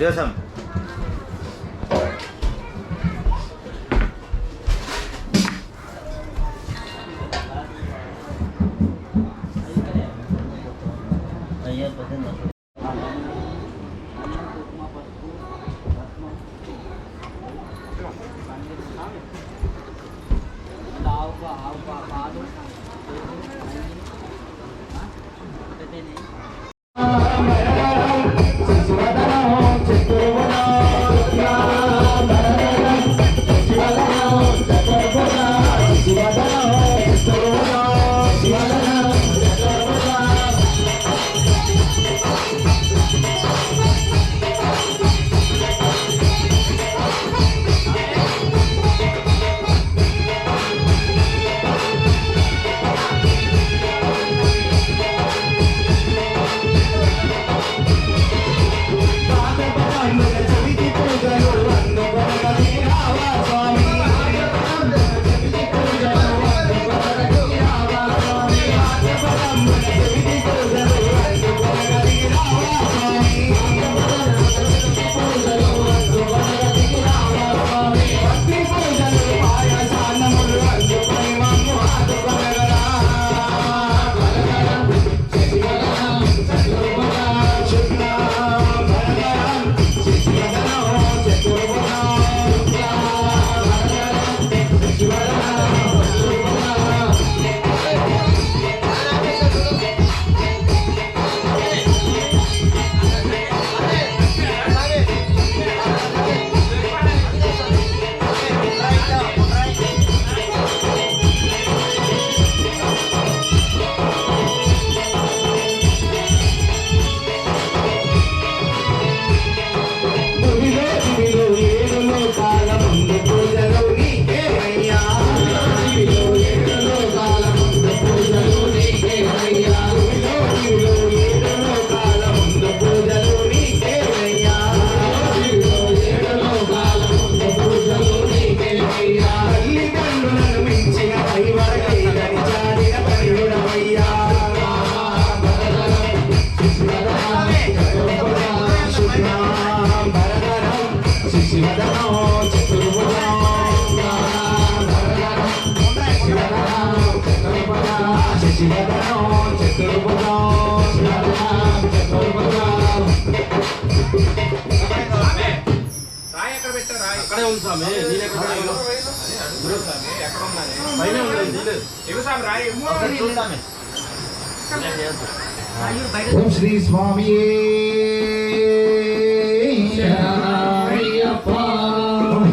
చేసాం. శశివదనో చతుర్భుజో శశివదనో చతుర్భుజో అక్కడే ఉంది స్వామి. నేను ఎక్కడ పైన ఓం శ్రీ స్వామి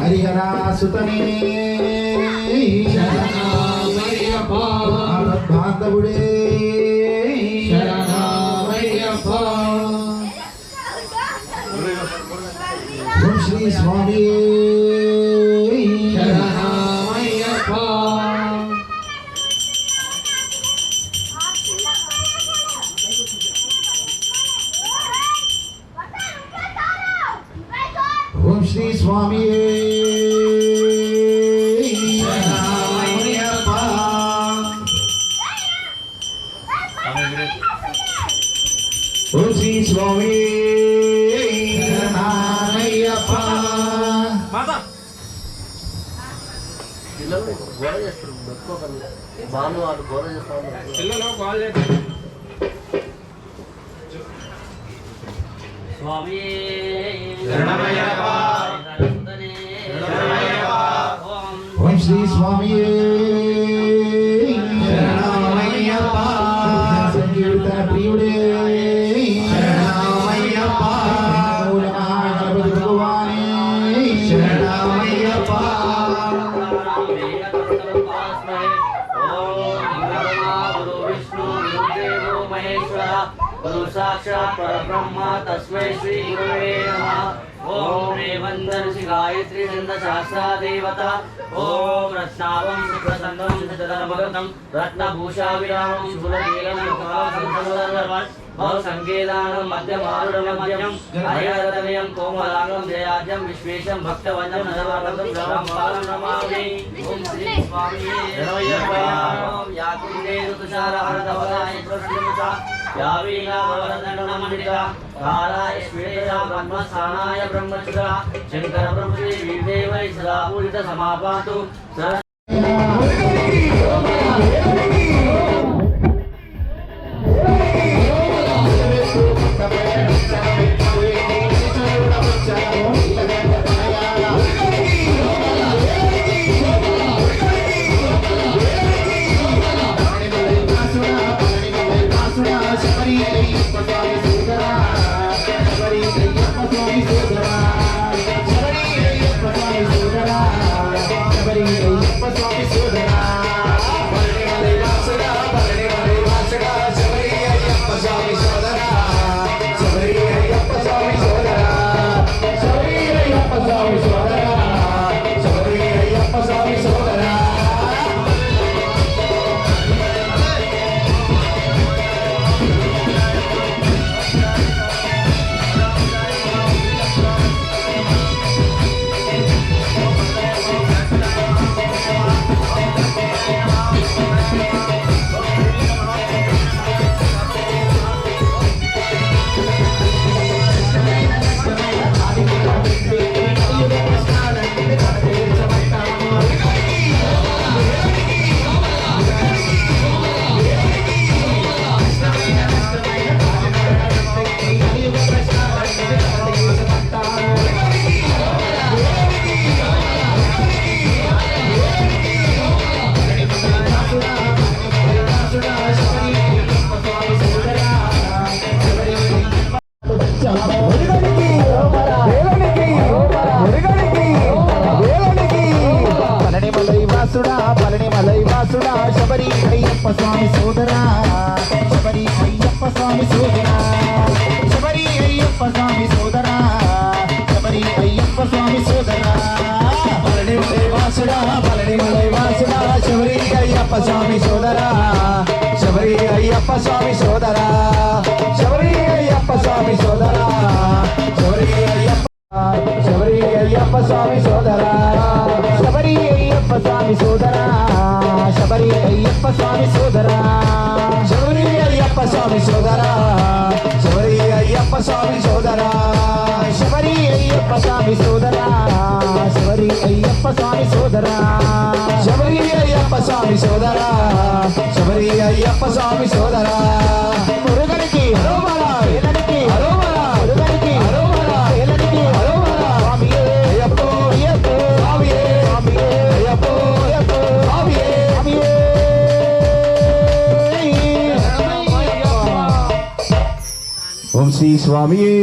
హరిహరాసుతనే బాంధవుడే ఓం శ్రీ స్వామి ఓం శ్రీ స్వామి ఓం శ్రీ స్వామి పిల్లలు గోడ చేస్తారు మెట్టుకోకండి బాను వాళ్ళు గోడ చేస్తా ఉన్నారు పిల్లలు గోడ చేస్తారు స్వామి ఓం శ్రీ స్వామి సంగీత ప్రియుడే साक्षात् परब्रह्म तस्मै श्री गुरुवे नमः। ओम रेवंदर्षि गायत्री नंद शास्त्रा देवता ओम रत्नावं सुप्रसन्नं सिद्धधर्मगतं रत्नभूषा विरामं शूलकीलं कपालं भव संकेदानं मध्यमारुणं मध्यं हरिहरतनयं कोमलांगं जयाज्यं विश्वेशं भक्तवन्दं नरवागतं ब्रह्मपालं नमामि। ओम श्री स्वामी ओम याकुंडे ऋतुषारहरधवलाय प्रसन्नता यावीनावरदण्डमण्डिता कालाय श्वेतया ब्रह्मस्थानाय ब्रह्मचुरा शंकर ब्रह्मश्री वीरदेवै सदा पूजित समापातु శబరి అయ్యప్ప స్వామి సోదరా శబరి అయ్యప్ప స్వామి సోదరా శబరి అయ్యప్ప స్వామి సోదరా శబరి అయ్యప్ప స్వామి సోదరా పళని వాసుడా పళని మలై వాసుడా శబరి అయ్యప్ప స్వామి సోదరా శబరి అయ్యప్ప స్వామి సోదరా శబరి అయ్యప్ప స్వామి సోదరా శబరి అయ్యప్ప శబరి అయ్యప్ప స్వామి సోదరా శబరి అయ్యప్ప స్వామి సోదరా శబరి అయ్యప్ప స్వామి సోదరా శబరి అయ్యప్ప స్వామి సోదరా శబరి అయ్యప్ప అయ్యప్ప స్వామి సోదరా శబరి అయ్యప్ప స్వామి సోదరా శబరి అయ్యప్ప స్వామి సోదరా శబరి అయ్యప్ప స్వామి సోదరా శబరి అయ్యప్ప స్వామి సోదరా మురుగనికి హరోమల ఏలనికి హరోమల మురుగనికి హరోమల ఏలనికి హరోమల స్వామియే అయ్యప్ప అయ్యప్ప స్వామియే స్వామియే అయ్యప్ప అయ్యప్ప స్వామియే స్వామియే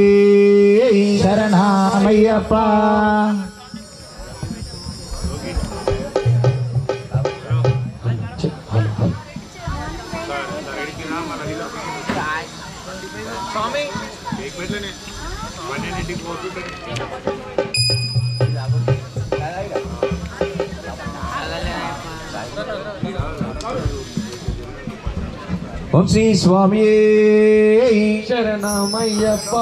ఓం శ్రీ స్వామి శరణమయ్యప్ప ఓం శ్రీ స్వామి శరణమయ్యప్ప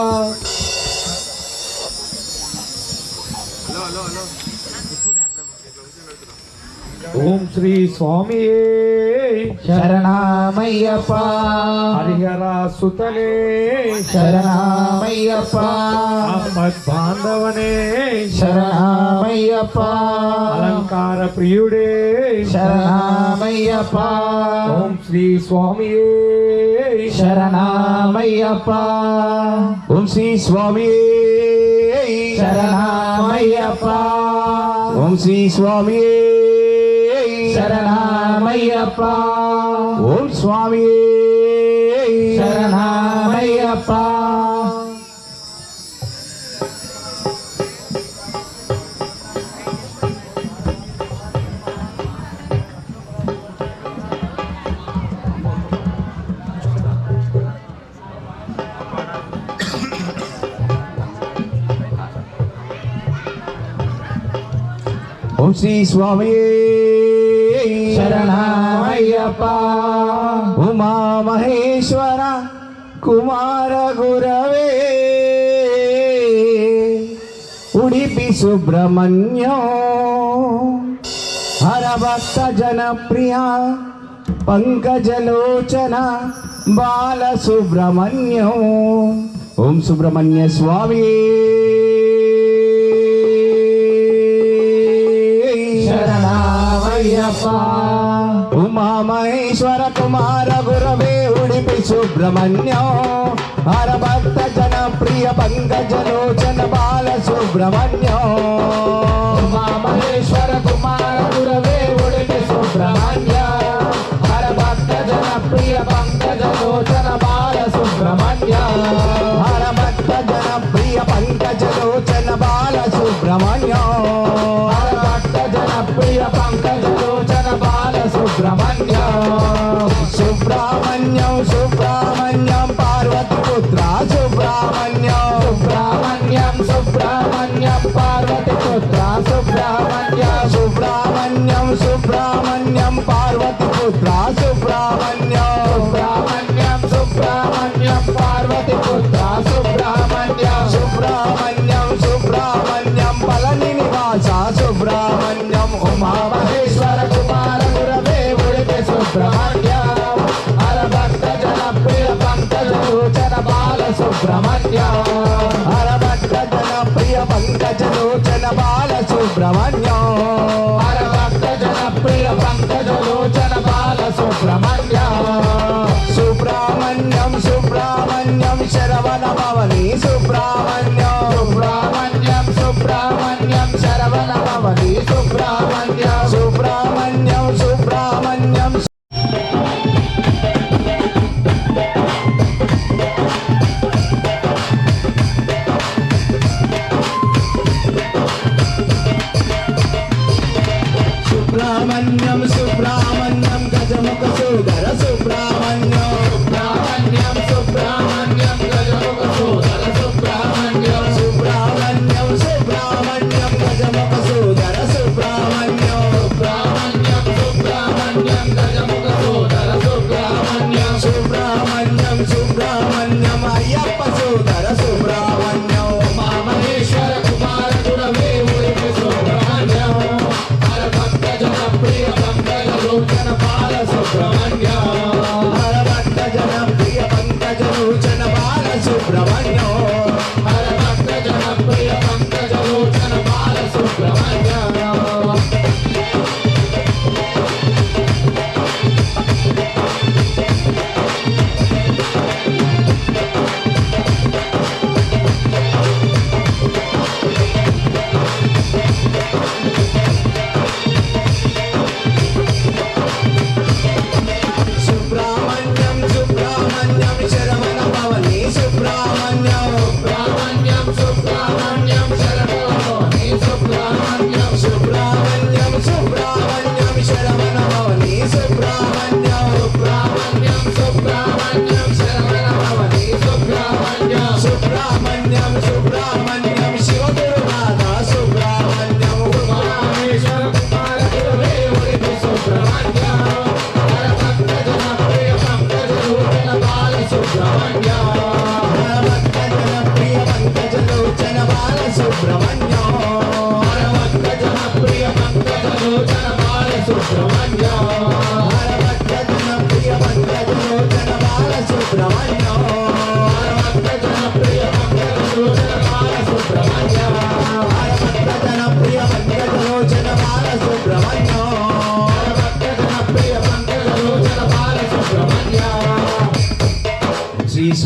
ఓం శ్రీ స్వామి శరణమయ్యప్ప హరిహర సుతనే శరణమయ్యప్ప మద్ బాంధవనే శరణమయ్యప్ప అలంకార ప్రియుడే శరణమయ్యప్ప ఓం శ్రీ స్వామి శరణమయ్యప్ప ఓం శ్రీ స్వామి శరణమయ్యప్ప ఓం శ్రీ స్వామి శరణమయ్యప్ప ఓం స్వామి శరణమయ్యప్ప ఓం శ్రీ స్వామి శరణమయ్యప్ప ఉమా మహేశ్వర కుమార గురవే ఉడిపి సుబ్రహ్మణ్యం హరభక్త జనప్రియ పంకజలోచన బాల సుబ్రహ్మణ్యం ఓం సుబ్రహ్మణ్య స్వామి శరణమయ్యప్ప ఉమా మహేశ్వర కుమార గురవే ఉడిపి సుబ్రహ్మణ్యం హరభక్త జనప్రియ పంకజలోచన బాల సుబ్రహ్మణ్యం ఉమా మహేశ్వర కుమార గురవే ఉడిపి సుబ్రహ్మణ్యం హరభక్త జనప్రియ పంకజలోచన బాల సుబ్రహ్మణ్యం హరభక్త జనప్రియ పంకజలోచన బాల సుబ్రహ్మణ్యం జనప్రియ పంకజలోచన బాల సుబ్రహ్మణ్యం సుబ్రహ్మణ్యం సుబ్రహ్మణ్యం పార్వతి పుత్ర సుబ్రహ్మణ్యం సుబ్రహ్మణ్యం సుబ్రహ్మణ్యం పార్వతి పుత్ర సుబ్రహ్మణ్యం సుబ్రహ్మణ్యం సుబ్రహ్మణ్యం పార్వతి పుత్ర సుబ్రహ్మణ్యం సుబ్రహ్మణ్యం సుబ్రహ్మణ్యం పార్వతి పుత్ర సుబ్రహ్మణ్యం సుబ్రహ్మణ్యం సుబ్రహ్మణ్యం పళని నివాస సుబ్రహ్మణ్యం ఉమా మహేశ్వర కుమార గురవే ఉడిపి సుబ్రహ్మణ్యం హరభక్త జనప్రియ పంకజలోచన బాల సుబ్రహ్మణ్యం హరభక్త జనప్రియ పంకజలోచన బాల సుబ్రహ్మణ్యం హరభక్త జనప్రియ పంకజలోచన బాల సుబ్రహ్మణ్యం సుబ్రహ్మణ్యం సుబ్రహ్మణ్యం శరవణ భవని సుబ్రహ్మణ్యం సుబ్రహ్మణ్యం సుబ్రహ్మణ్యం శరవణ భవని సుబ్రహ్మణ్యం సుబ్రహ్మణ్యం సుబ్రహ్మణ్యం సుబ్రహ్మణ్యం సుబ్రహ్మణ్యం గజముఖ సోదర సుబ్రహ్మణ్యం సుబ్రహ్మణ్యం సుబ్రహ్మణ్యం గజముఖ సోదర సుబ్రహ్మణ్యం సుబ్రహ్మణ్యం సుబ్రహ్మణ్యం గజముఖ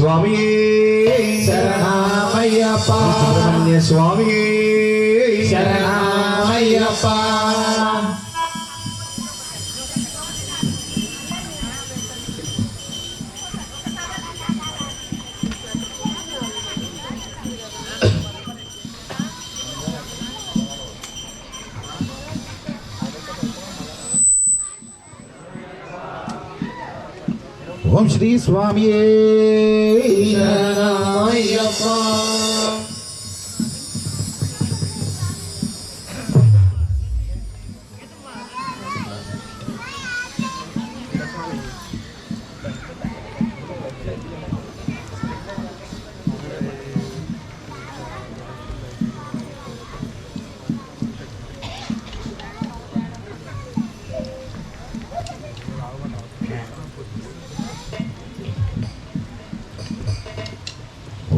స్వామి శరణమయ్యప్ప సుబ్రహ్మణ్య స్వామి శరణమయ్యప్ప ఓం శ్రీ స్వామి శరణమయ్యప్ప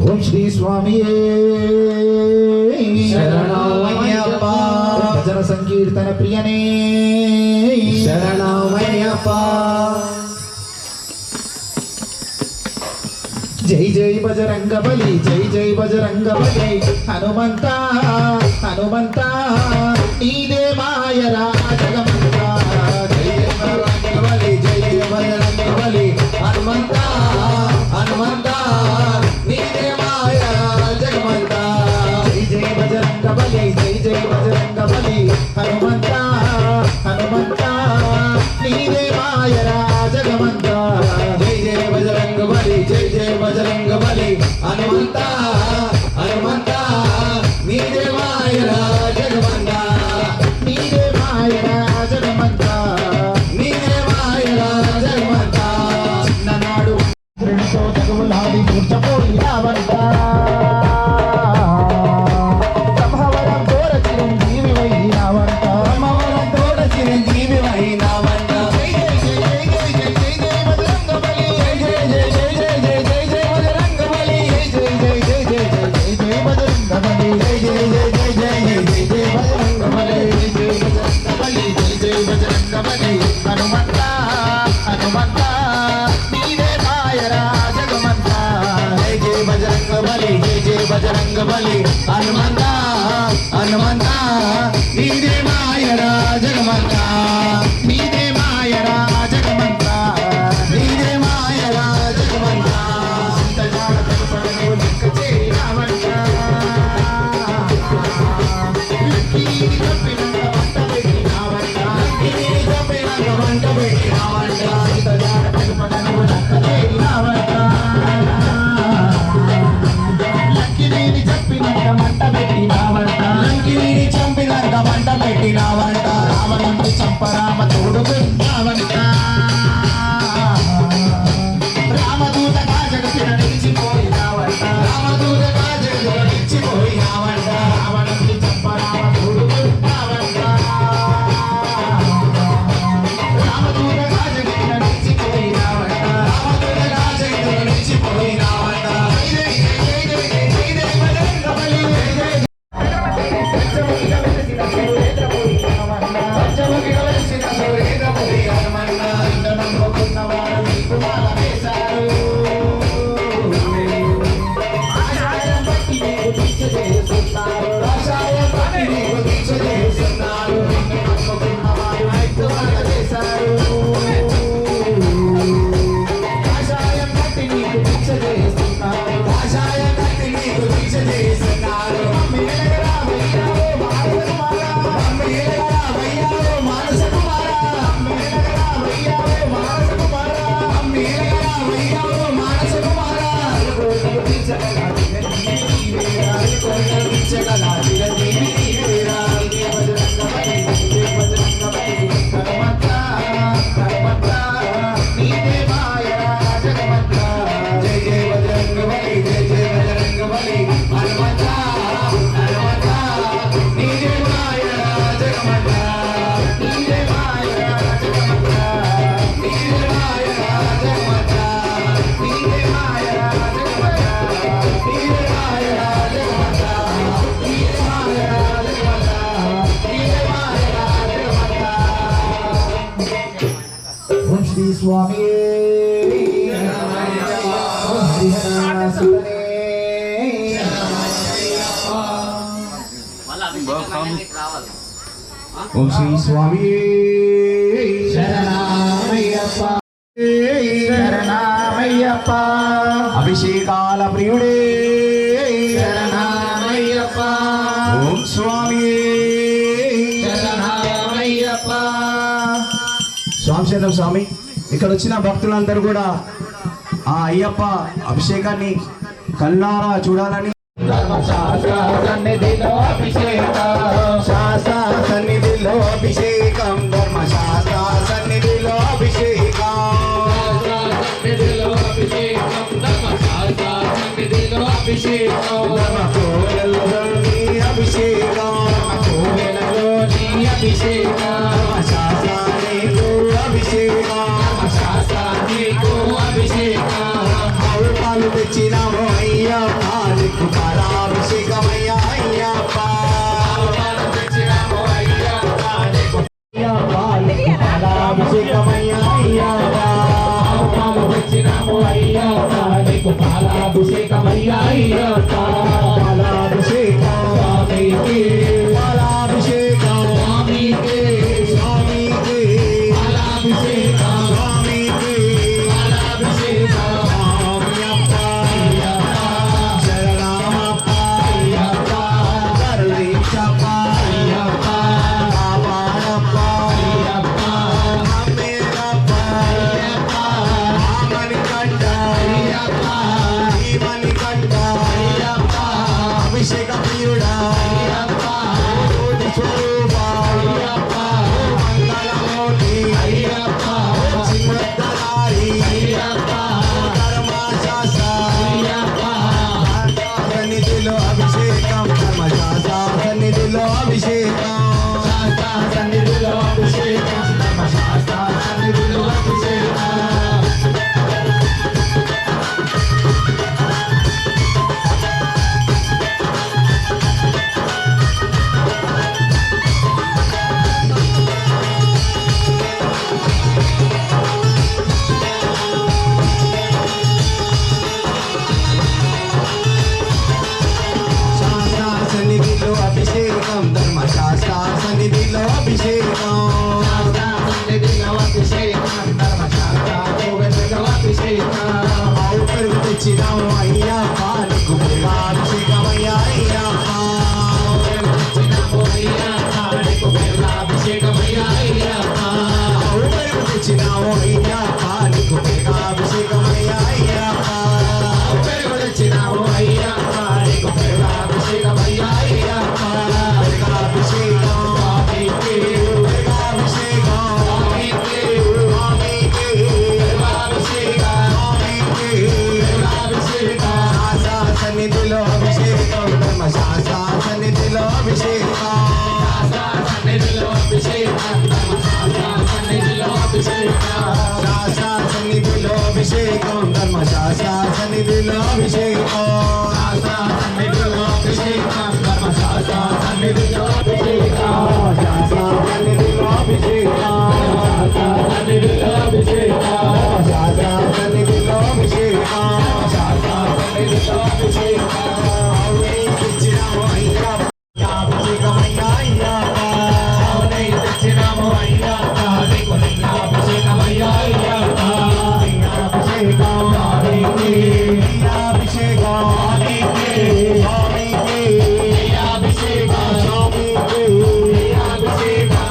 ఓం శ్రీ స్వామి శరణమయ్యప్ప భజన సంకీర్తన ప్రియనే శరణమయ్యప్ప జై జై బజరంగ బలి జై జై బజరంగ బలి హనుమంత హనుమంత నీదే మాయరా జగమంత జై జై బజరంగ బలి జై జై బజరంగ బలి హనుమంత హనుమంత నీదే మాయరా జగమంత జై జై బజరంగ బలి జై జై బజరంగ బలి హనుమంత హనుమంత నీదే మాయరా జగమంత జై జై బజరంగ బలి జై జై బజరంగ బలి హనుమంత హనుమంత నీదే మాయరా జగమంత నీదే మాయరా జగమంత నీదే మాయరా జగమంత చిన్ననాడు రెండుతో తగులాడి కూర్చపోయినావంట బ్రహ్మవరం తోడ చిరంజీవి అయినావంట బ్రహ్మవరం తోడ చిరంజీవి అయినావంట జై జై జై జై జై జై జై బజరంగ బలి జై జై జై జై జై జై జై జై బజరంగ బలి జై జై జై జై జై జై జై జై బజరంగ బలి జై జై జై జై జై జై జై జై బజరంగ బలి జై జై బజరంగ బలి జై జై బజరంగ బలి హనుమంత హనుమంత నీదే మాయరా జగమంత జై జై బజరంగ బలి జై జై బజరంగ బలి హనుమంత హనుమంత నీదే మాయరా జగమంత నీదే మాయరా జగమంత నీదే మాయరా జగమంత చింతజాడ తెలుపడను లెక్క చేరావంట లక్కిని తప్పినంత వంట పెట్టినావంట లక్కిని తప్పినంత వంట పెట్టినావంట చింతజాడ తెలుపడను లెక్క చేరావంట లక్కిని చంపినంత మంట పెట్టినావంట లంకిని చంపినంత మంట పెట్టినావంట రావణుని చంపరామ తోడు పెట్టినావంట రామదూతగా జగతిన నిలిచిపోయినావంట రామదూతగా జగతిన నిలిచిపోయినావంట రావణుని చంపరామ తోడు పెట్టినావంట రామదూతగా జగతిన నిలిచిపోయినావంట రామదూతగా జగతిన నిలిచిపోయినావంట జై జై జై జై జై జై బజరంగ బలి జై జై పంచముఖిగా వెలిసిన సూర్యేంద్రపురి హనుమన్న ఇంత నమ్ముకున్నవారు నీకు మాల వేశారు ఆశాయం బట్టి నీకు దీక్ష చేస్తున్నారు ఆశాయం బట్టి నీకు దీక్ష చేస్తున్నారు నిన్ను నమ్ముకున్నవారు నీకు మాల వేశారు ఆశాయం బట్టి నీకు దీక్ష చేస్తున్నారు ఆశాయం బట్టి నీకు దీక్ష చేస్తున్నారు మేలగరా వయ్యావో మానస కుమారా మేలగరా వయ్యావో మానస కుమారా మేలగరా వయ్యావో మానస కుమారా కోటలు తీర్చగల చిరంజీవి నీవేరా కోటలు తీర్చగల చిరంజీవి నీవేరా ఇదే బజరంగ బలి ఇదే బజరంగ బలి హనుమంత హనుమంత నీదే మాయరా జగమంత జై జై బజరంగ బలి జై జై బజరంగ బలి హనుమంత హనుమంత నీదే మాయరా జగమంత నీదే మాయరా జగమంత నీదే మాయరా జగమంత నీదే మాయరా జగమంత నీదే మాయరా జగమంత నీదే మాయరా జగమంత నీదే మాయరా జగమంత ఓం శ్రీ స్వామి ఓం హరిహర సుతనే మళ్ళీ అభిషేకం రావాలి. ఓం శ్రీ స్వామి శరణమయ్యప్ప శరణమయ్యప్ప అభిషేకాల ప్రియుడే శరణమయ్యప్ప ఓం స్వామి శరణమయ్యప్ప స్వామి శరణం స్వామి. ఇక్కడ వచ్చిన భక్తులందరూ కూడా ఆ అయ్యప్ప అభిషేకాన్ని కళ్ళారా చూడాలని ధర్మశాస్త్ర సన్నిధిలో అభిషేకం శాస్త్ర సన్నిధిలో అభిషేకం ధర్మశాస్త్ర సన్నిధిలో అభిషేకం సన్నిధిలో అభిషేకం ధర్మశాస్త్ర సన్నిధిలో అభిషేకం ధర్మకోలలోని అభిషేకం కోవెలలో నీ అభిషేకం ధర్మశాస్త్రానికి అభిషేకం ధర్మశాస్త్ర నీకు అభిషేకం పాలు తెచ్చినాము అయ్యప్ప నీకు పాలాభిషేకమయ్యా అయ్యప్ప తెచ్చినాము అయ్యప్ప నీకు అయ్యప్ప నీకు పాలాభిషేకమయ్యా అయ్యప్ప తెచ్చినాము అయ్యప్ప నీకు పాలాభిషేకమయ్యా అయ్యప్ప పాలాభిషేకం స్వామికి పాలాభిషేకం స్వామికి స్వామికి పాలాభిషేకం స్వామికి పాలాభిషేకం స్వామియప్ప శరణమప్ప అయ్యప్ప కరుణించప్ప అయ్యప్ప కాపాడప్ప అయ్యప్ప అమ్మేరప్ప ఆమనికంట అయ్యప్ప జీవనికంట అయ్యప్ప అభిషేక ప్రియుడా అయ్యప్ప కోటి స్వరూప అయ్యప్ప మంగళమూర్తి అయ్యప్ప సింహద్దారి అయ్యప్ప ధర్మశాస్త్ర అయ్యప్ప సన్నిధిలో అభిషేకం ధర్మశాస్త్ర సన్నిధిలో అభిషేకం శాస్త్ర సన్నిధిలో అభిషేకం ధర్మశాస్త్ర సన్నిధిలో అభిషేకం శాస్త్ర సన్నిధిలో అభిషేకం ధర్మశాస్త్ర సన్నిధిలో అభిషేకం సన్నిధిలో అభిషేకం ధర్మశాస్త్ర కోవెలలో అభిషేకం ఆవు పెరుగు తెచ్చినాము అయ్యప్ప నీకు ప్రేమాభిషేకమయ్యా అయ్యప్ప తెచ్చినాము అయ్యప్ప నీకు అభిషేకమయ్యా అయ్యప్ప ఆవు పెరుగు తెచ్చినాము అయ్యప్ప నీకు ప్రేమాభిషేకమయ్యా అయ్యప్ప పెరుగు తెచ్చినాము అయ్యప్ప నీకు అభిషేకమయ్యా అయ్యప్ప ప్రేమాభిషేకం స్వామికి ప్రేమాభిషేకం స్వామికి స్వామికి అభిషేకం స్వామికి అభిషేకం శాస్త్ర సన్నిధిలో అభిషేకం ధర్మశాస్త్ర సన్నిధిలో అభిషేకం సన్నిధిలో అభిషేకం ధర్మశాస్త్ర సన్నిధిలో అభిషేకం శాస్త్ర సన్నిధిలో అభిషేకం ధర్మశాస్త్ర సన్నిధిలో అభిషేకం సన్నిధిలో అభిషేకం ధర్మశాస్త్ర సన్నిధిలో అభిషేకం శాస్త్ర సన్నిధిలో అభిషేకం సన్నిధిలో అభిషేకం శాస్త్ర సన్నిధిలో అభిషేకం సన్నిధిలో అభిషేకం తెచ్చినాము అయ్యప్ప అభిషేకమయ్యా అయ్యప్ప తెచ్చినాము అయ్యప్ప నీకు అభిషేకమయ్యా అయ్యప్ప అభిషేకం అభిషేకం అభిషేకం స్వామికి అభిషేకం స్వామికి అభిషేకం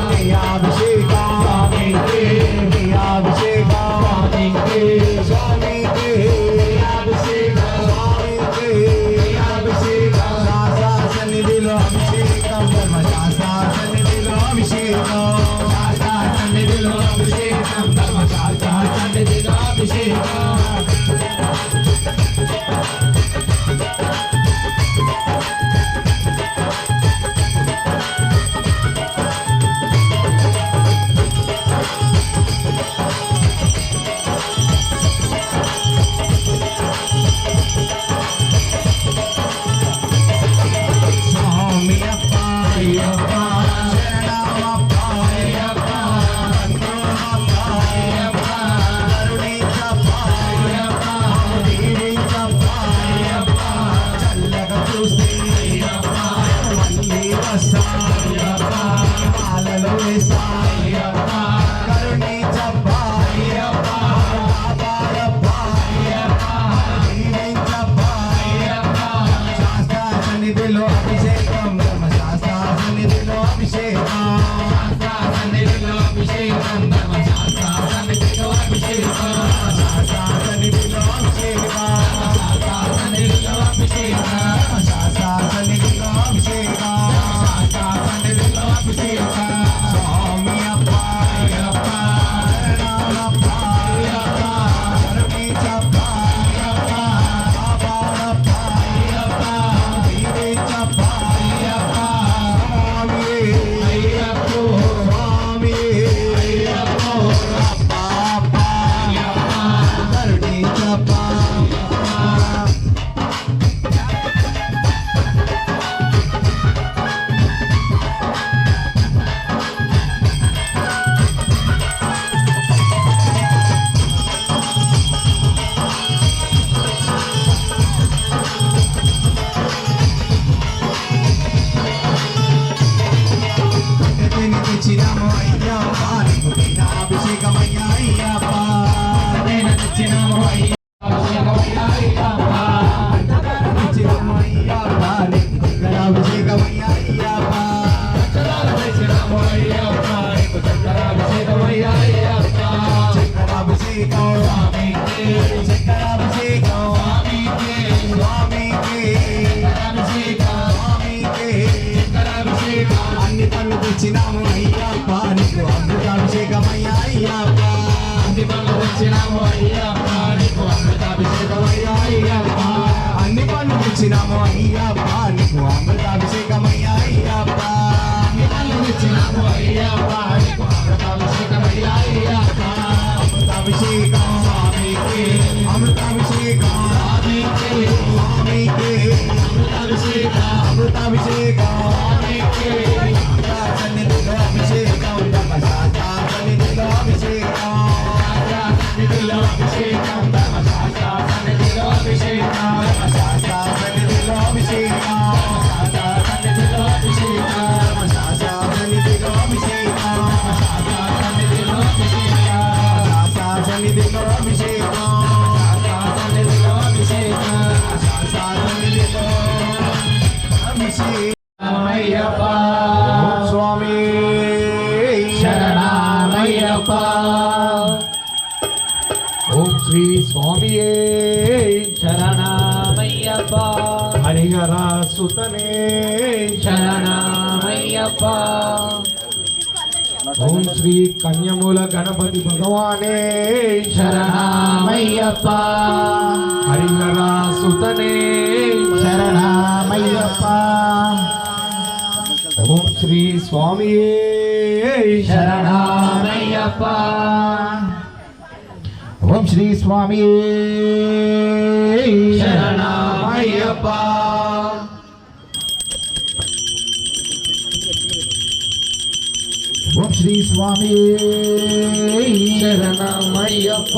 వేస్తా మాలలో వేస్తా కరుణించబ్బా కాపాడబ్బా దీవించబ్బా శాస్త్ర సన్నిధిలో అభిషేకం ధర్మశాస్త్ర సన్నిధిలో అభిషేకం సన్నిధిలో అభిషేకం ధర్మశాస్త్ర సన్నిధిలో అభిషేకం శాస్త్ర సన్నిధిలో అభిషేకం సన్నిధిలో అభిషేకం శాస్త్ర సన్నిధిలో అభిషేకం శాస్త్ర సన్నిధిలో అభిషేకం స్వామి అప్పా రామప్పా కరుణించప్పా కాపాడప్పా దీవించప్పా స్వామి అయ్యప్పో స్వామి అయ్యప్పో అప్పా కరుణించప్పా నేను తెచ్చినాము అయ్యప్ప నీకు అభిషేకమయ్యా అయ్యప్ప నేను తెచ్చినాము అయ్యప్ప తెచ్చినాము అయ్యప్ప నీకు అభిషేకమయ్యా అయ్యప్ప తెచ్చినాము అయ్యప్ప నీకు అభిషేకమయ్యా అయ్యప్ప చక్రాభిషేకం స్వామికి చక్రాభిషేకం స్వామికి స్వామికి అభిషేకం స్వామికి చక్రాభిషేకం అన్ని పనులు తెచ్చినాము అయ్యప్ప నీకు అమృతాభిషేకమయ్యా అయ్యప్ప అన్ని పనులు తెచ్చినాము అయ్యప్ప నీకు అమృతాభిషేకమయ్యా అయ్యప్ప అన్ని పనులు తెచ్చినాము అయ్యప్ప నీకు అమృతాభిషేకమయ్యా అయ్యప్ప అన్ని పనులు తెచ్చినాము అయ్యప్ప నీకు అమృతాభిషేకమయ్యా అయ్యప్ప అమృతాభిషేకం స్వామికి అమృతాభిషేకం స్వామికి స్వామికి అమృతాభిషేకం అమృతాభిషేకం స్వామికి సన్నిధిలో అభిషేకం ధర్మశాస్త్ర సన్నిధిలో అభిషేకం సన్నిధిలో అభిషేకం ధర్మశాస్త్ర సన్నిధిలో అభిషేకం ధర్మశాస్త్ర సన్నిధిలో అభిషేకం సన్నిధిలో అభిషేకం ధర్మశాస్త్ర సన్నిధిలో అభిషేకం సన్నిధిలో అభిషేకం సన్నిధిలో అభిషేకం సన్నిధిలో అభిషేకం సన్నిధిలో అభిషేకం స్వామి శరణమయ్యప్ప ఓం శ్రీ స్వామియే శరణమయ్యప్ప హరిహర సుతనే శరణమయ్యప్ప ఓం శ్రీ కన్యమూల గణపతి భగవానే శరణమయ్యప్ప హరిహర సుతనే శరణమయ్యప్ప ఓం శ్రీ స్వామియే శరణమయ్యప్ప ఓం శ్రీ స్వామియే శరణమయ్యప్ప ఓం శ్రీ స్వామియే శరణమయ్యప్ప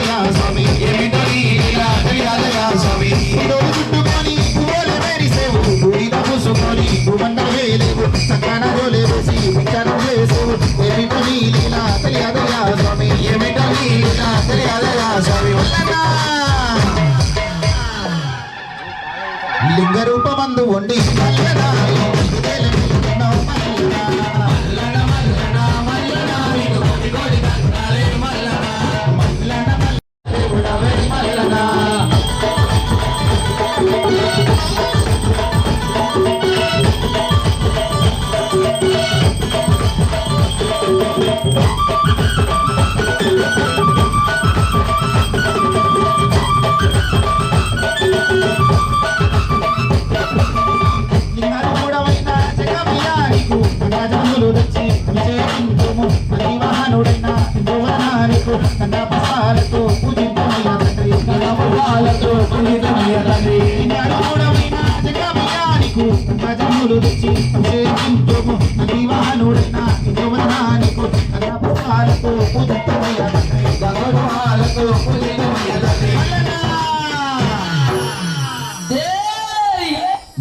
తెలియాదయా స్వామి ఏమిటో నీ లీలా తెలియాదయా స్వామి ఈరోజు చుట్టుకొని పువ్వులు మెరిసేవు బూడిద పూసుకొని భూమండ వేలేవు సకాన జోలే వేసి విచారం చేసేవు ఏమిటో నీ లీలా తెలియాదయా స్వామి ఏమిటో నీ లీలా తెలియాదయా స్వామి వల్లనా లింగ రూపమందు ఉండి మల్లనా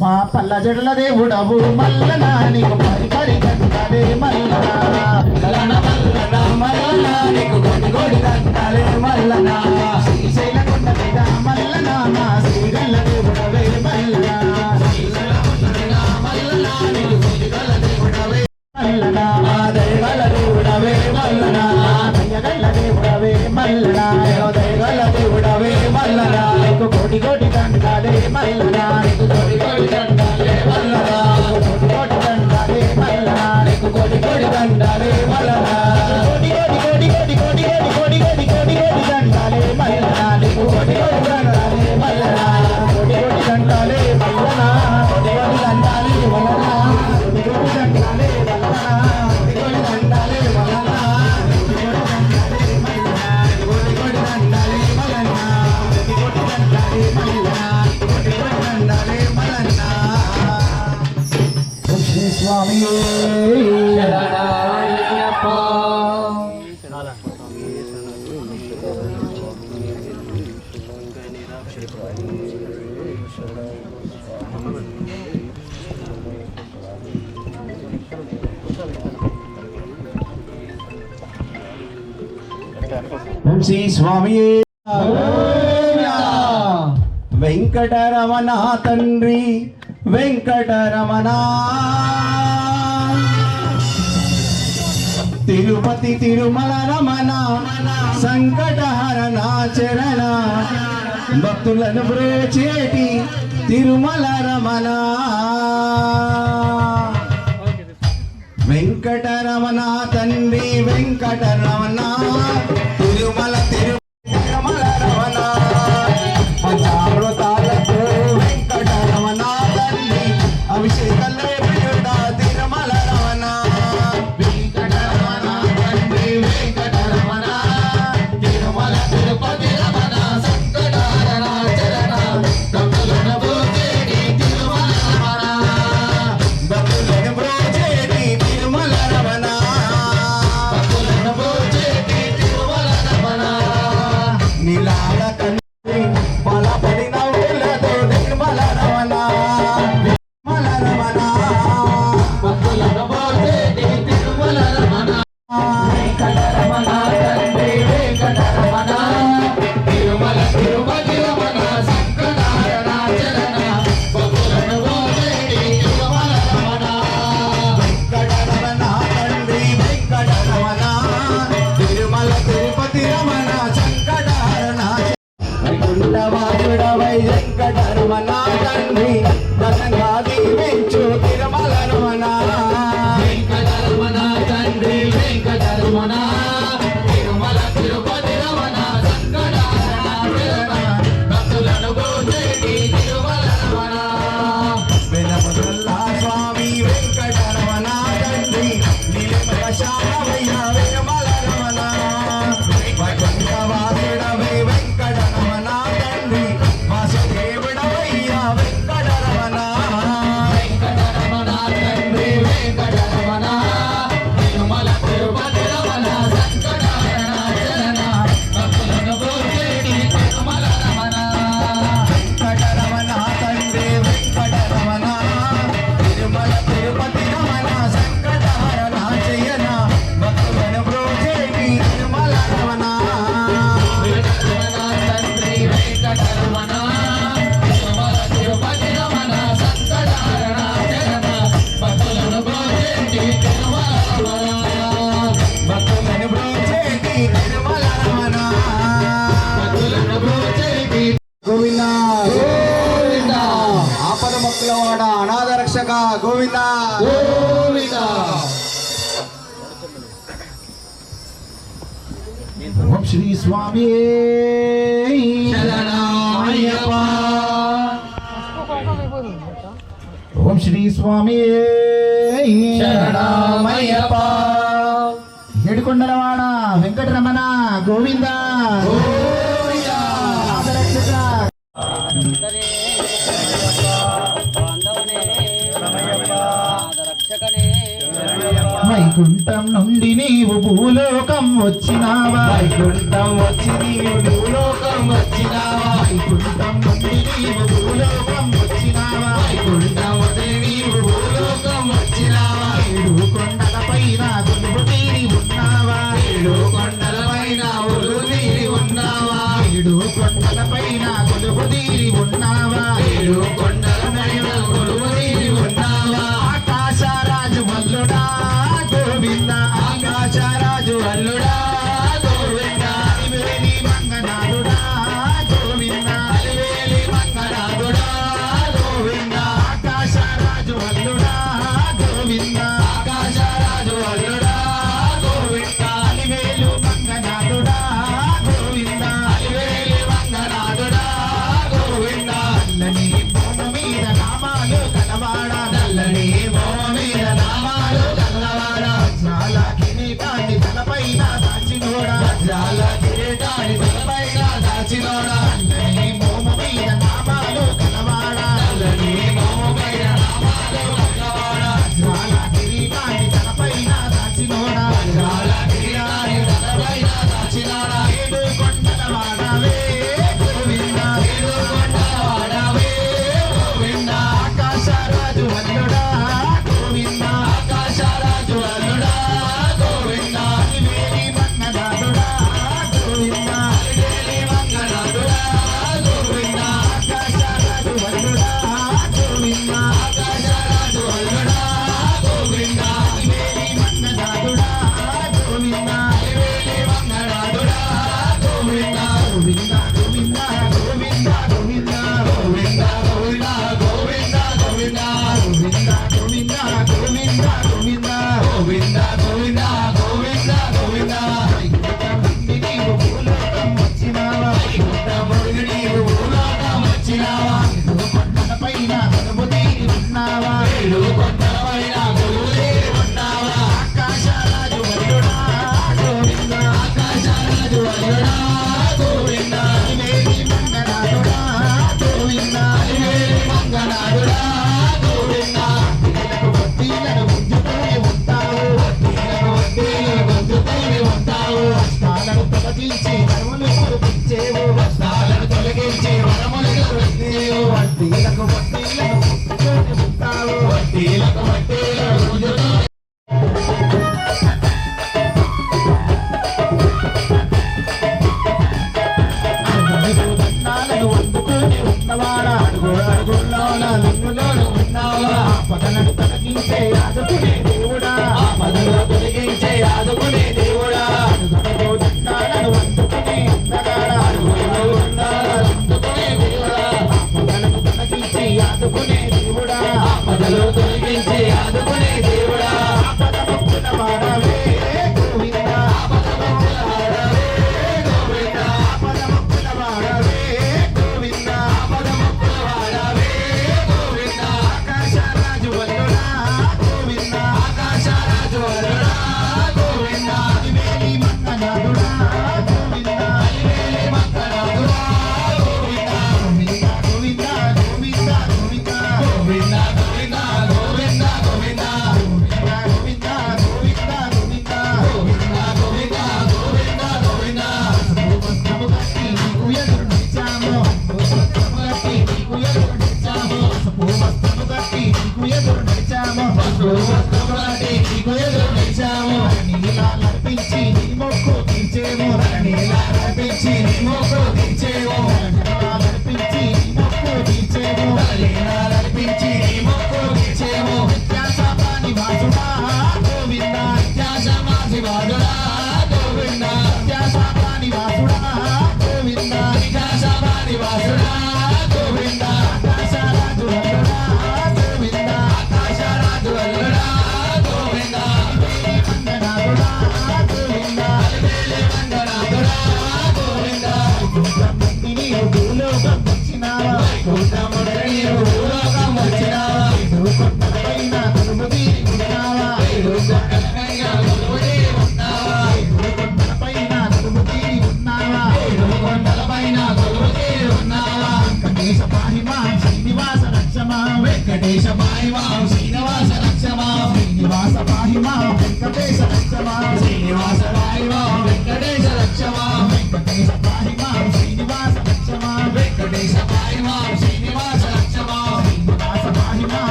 మా పల్ల జడల దేవుడవు మల్లనా నీకు పరి పరి దండాలే మల్లనా మల్లన మల్లన మల్లన నీకు గోడి గోడి దండాలే మల్లనా శ్రీశైల కొండ మీద మల్లనా మా శ్రీగల్ల దేవుడవే మల్లనా శ్రీశైల కొండ మీద మల్లనా నీకు శ్రీగల్ల దేవుడవే మల్లనా మా దైవల దేవుడవే మల్లనా దయ్యగల్ల దేవుడవే మల్లనా దైవల దేవుడవే మల్లనా నీకు గోడి గోడి దండాలే మల్లనా నీకు గోడి గోడి దండాలే మల్లనా గోడి గోడి దండాలే మల్లనా నీకు గోడి గోడి దండాలే మల్లనా గోడి గోడి గోడి గోడి గోడి గోడి గోడి గోడి గోడి దండాలే మల్లనా నీకు గోడి గోడి దండాలే మల్లనా గోడి గోడి దండాలే మల్లనా గోడి గోడి దండాలే మల్లనా గోడి గోడి దండాలే మల్లనా గోడి గోడి దండాలే మల్లనా గోడి గోడి దండాలే మల్లనా గోడి గోడి దండాలే మల్లనా గోడి గోడి దండాలే మల్లనా శ్రీ స్వామి శ్రీ స్వామి వెంకటరమణ తండ్రి వెంకటరమణ తిరుపతి తిరుమల రమణ సంకటహరణ చరణ భక్తులను బ్రోచేటి తిరుమల రమణ వెంకటరమణ తండ్రి వెంకటరమణ తిరుమల తిరుమల రమణ పంచామృతాలతో వెంకటరమణ తండ్రి అభిషేకంలో తిరుమల రమణ వెంకటరమణ తండ్రి వెంకటరమణ తిరుమల తిరుపతి రమణ సంకటహరణ చరణ భక్తులను బ్రోచేటి తిరుమల రమణ భక్తులను బ్రోచేటి తిరుమల రమణ భక్తులను బ్రోచేటి తిరుమల రమణ నీలాల కన్నుని బలపడిన ఊళ్ళతో తిరుమల రమణ తిరుమల రమణ భక్తులను బ్రోచేటి తిరుమల రమణ వెంకటరమణ తండ్రి వెంకటరమణ తిరుమల తిరుపతి రమణ సంకటహరణ చరణ భక్తులను బ్రోచేటి తిరుమల రమణ వెంకటరమణ తండ్రి వెంకటరమణ తిరుమల తిరుపతి రమణ సంకటహరణ వైకుంఠవాసుడవై వెంకటరమణ తండ్రి ఘనంగా దీవించు తిరుమల రమణ వెంకటరమణ తండ్రి వెంకటరమణ తిరుమల తిరుపతి రమణ సంకటహరణ చరణ భక్తులను బ్రోచేటి తిరుమల రమణ వెనపదల్లా స్వామి వెంకటరమణ తండ్రి నీలమయ శానవయ్య తిరుమల రమణ వైకుంఠవాసుడవై వెంకటరమణ తండ్రి వాసుదేవుడవయ్య గోవింద గోవింద. ఓం శ్రీ స్వామి శరణమయ్యప్ప. ఓం శ్రీ స్వామి శరణమయ్యప్ప. ఏడుకొండలవాడ వెంకటరమణ గోవింద గోవింద. ఆదరక్షక వైకుంఠం నుండి నీవు భూలోకం వచ్చినావా, వైకుంఠం వచ్చి నీవు భూలోకం వచ్చినావా, వైకుంఠం నుండి నీవు భూలోకం వచ్చినావా, వైకుంఠం వదిలి నీవు భూలోకం వచ్చినావా, ఏడు కొండల పైన కొలువు తీరి ఉన్నావా, ఏడు కొండల పైన ఉరుదీరి ఉన్నావా, ఏడు కొండల పైన కొలువు తీరి ఉన్నావా, ఏడు కొండల పైన ఉరుదీరి ఉన్నావా, ఆకాశరాజు మల్లుడా గోవింద, ఆకాశరాజు అల్లుడా గోవింద, అలివేలి మంగనాథుడా గోవింద, అలివేలి మంగనాథుడా గోవింద, ఆకాశరాజు మల్లుడా గోవింద, ఆకాశరాజు అల్లుడా గోవింద, అలివేలు మంగనాథుడా గోవింద, అలివేలి మంగనాథుడా గోవింద, నల్లని భూమి మీద నామాలు కలవాడా, నల్లని భూమి మీద నామాలు గల్లవాడ, వజ్రాల కిరీటాన్ని తలపైన దాచినోడా, వజ్రాల కిరీటాన్ని తలపైన దాచినోడా, నల్లని భూమి మీద నామాలు కలవాడా, నల్లని భూమి మీద నామాలు గల్లవాడ, వజ్రాల కిరీటాన్ని తలపైన దాచినోడా, వజ్రాల కిరీటాన్ని తలపైన దాచినోడా, ఏడు కొండల వాడవే గోవింద, ఏడు కొండల వాడవే గోవింద, ఆకాశరాజు వల్లుడా గోవింద, ఆకాశరాజు అల్లుడా గోవింద, అలివేలి మంగనాథుడా గోవింద, అలివేలి మంగనాథుడా గోవింద, ఆకాశరాజు వల్లుడా గోవింద, ఆకాశరాజు అల్లుడా గోవింద, అలివేలి మంగనాథుడా గోవింద, అలివేలి మంగనాథుడా గోవింద, గోవింద గోవింద గోవింద గోవింద గోవింద గోవింద గోవింద గోవింద, గోవింద గోవింద గోవింద గోవింద గోవింద గోవింద గోవింద గోవింద, నీవు భూలోకం వచ్చినావా, వైకుంఠముడికి నీవు భూలోకం వచ్చినావా, కొండల పైన కొలువు తీరి ఉన్నావా, ఏడు కొండల పైన కొలువుతీరి ఉన్నావా, ఆకాశరాజు వల్లుడా గోవింద, ఆకాశరాజు అల్లుడా గోవింద, అలివేలి మంగనాథుడా గోవింద, అలివేలి మంగనాథుడా గోవింద, భక్తులను గుంజుతూనే ఉంటావు, వడ్డీలు గుంజుతూనే ఉంటావు, కష్టాలను తొలగించి కరువులు కురిపించేవు, కష్టాలను తొలగించి వరములు కురిసేవు, వడ్డీలకు వడ్డీలను గుంజుతూనే ఉంటావు, వడ్డీలకు వడ్డీలు గుంజుతూనే అడుగు దండాలను అందుకుని ఉన్నవాడా, అడుగు అడుగుల్లోన లింగులోను ఉన్నావా, పదలను తొలగించే ఆదుకునే దేవుడా, ఆపదలు తొలగించే ఆదుకునే దేవుడా, అడుగు దండాలను అందుకుని ఉన్నగాడా, అందుకునే దేవుడా, పదలను తొలగించి ఆదుకునే దేవుడా, ఆపదలు తొలగించే ఆదుకునే దేవుడా, ఆపదముక్కుల వాడవే గోవింద, ఆపదముక్కుల గోవింద, ఆపదముక్కుల వాడవే గోవింద, ఆపదముక్కుల వాడవే గోవింద, ఆకాశరాజు వల్లుడా గోవింద, ఆకాశరాజు అల్లుడా గోవింద, అలివేలి మంగనాథుడా గోవింద, అలివేలి మంగనాథుడా గోవింద, గోవింద గోవింద గోవింద గోవింద గోవింద గోవింద గోవింద గోవింద, గోవింద గోవింద గోవింద గోవింద గోవింద గోవింద, వస్త్రము కట్టి నీకు ఎదురు నిలిచాము, వస్త్రము కట్టి నీకు ఎదురు నిలిచాము, వస్త్రము కట్టి నీకు ఎదురు నిలిచాము, వస్త్రములంటే నీకు ఎదురు నిలిచాము, నీలాలర్పించి నీ మొక్కు తీర్చేము, నీలాలర్పించి నీ మొక్కు తీర్చేము, నీలాలర్పించి నీ మొక్కు తీర్చేము, నీలాలర్పించి నీ మొక్కు తీర్చేము, నిత్యాసమాని వాసుడా గోవింద, నిత్యాసమాధి వాడుడా గోవింద, నిత్యాసమాని వాసుడా గోవింద, నిత్యాసమాధి వాసుడా గోవింద, ఆకాశరాజు వల్లుడా గోవింద, ఆకాశ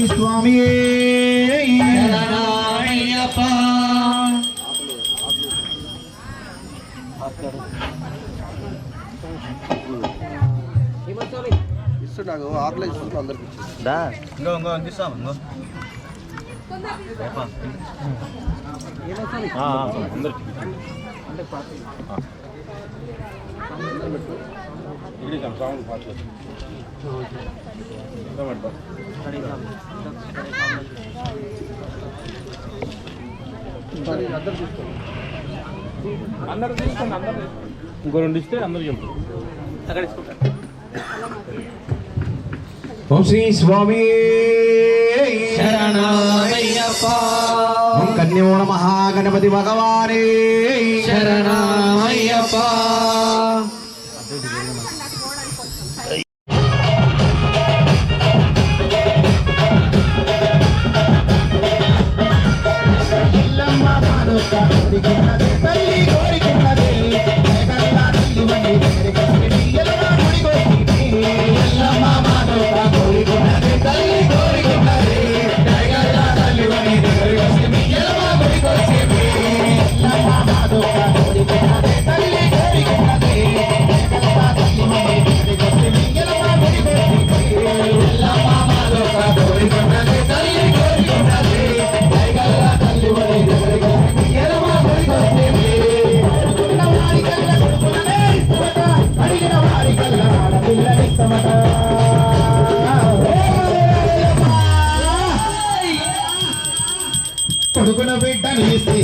స్వామి శరణమయ్యప్ప ఇస్తున్నాడు ఆర్డర్ ఇస్తున్నా అందరికి ఇంకో రెండు ఇస్తే అందరూ చెప్తారు. ఓం శ్రీ స్వామి శరణమయ్యప్ప ఓం కన్యో నమః గణపతి భగవానే శరణమయ్యప్ప ఎల్లమ్మ పాదొక్క కోరికున్నది తల్లి కోరికున్నది జగల్లా తల్లి వండి దగ్గరికి ఎల్లమ్మ గుడికొచ్చి ఎల్లమ్మ పాదొక్క కోరికున్నది తల్లి కోరికున్నది జగల్లా తల్లి వండి దగ్గరికి ఎల్లమ్మ గుడికొచ్చి ఎల్లమ్మ పాదొక్క కోరికున్నది తల్లి కోరికున్నది జగల్లా తల్లి వండి దగ్గరికి ఎల్లమ్మ గుడికొచ్చి ఎల్లమ్మ పాదొక్క కోరికున్నది తల్లి కోరికున్నది జగల్లా తల్లి వండి దగ్గరికి ఎల్లమ్మ గుడికొచ్చి అడిగిన వారి కళ్ళ కొడుకులనే ఇష్టమట అడిగిన వారి కళ్ళ ఆడపిల్లనిష్టమట కొడుకున బిడ్డని ఇస్తే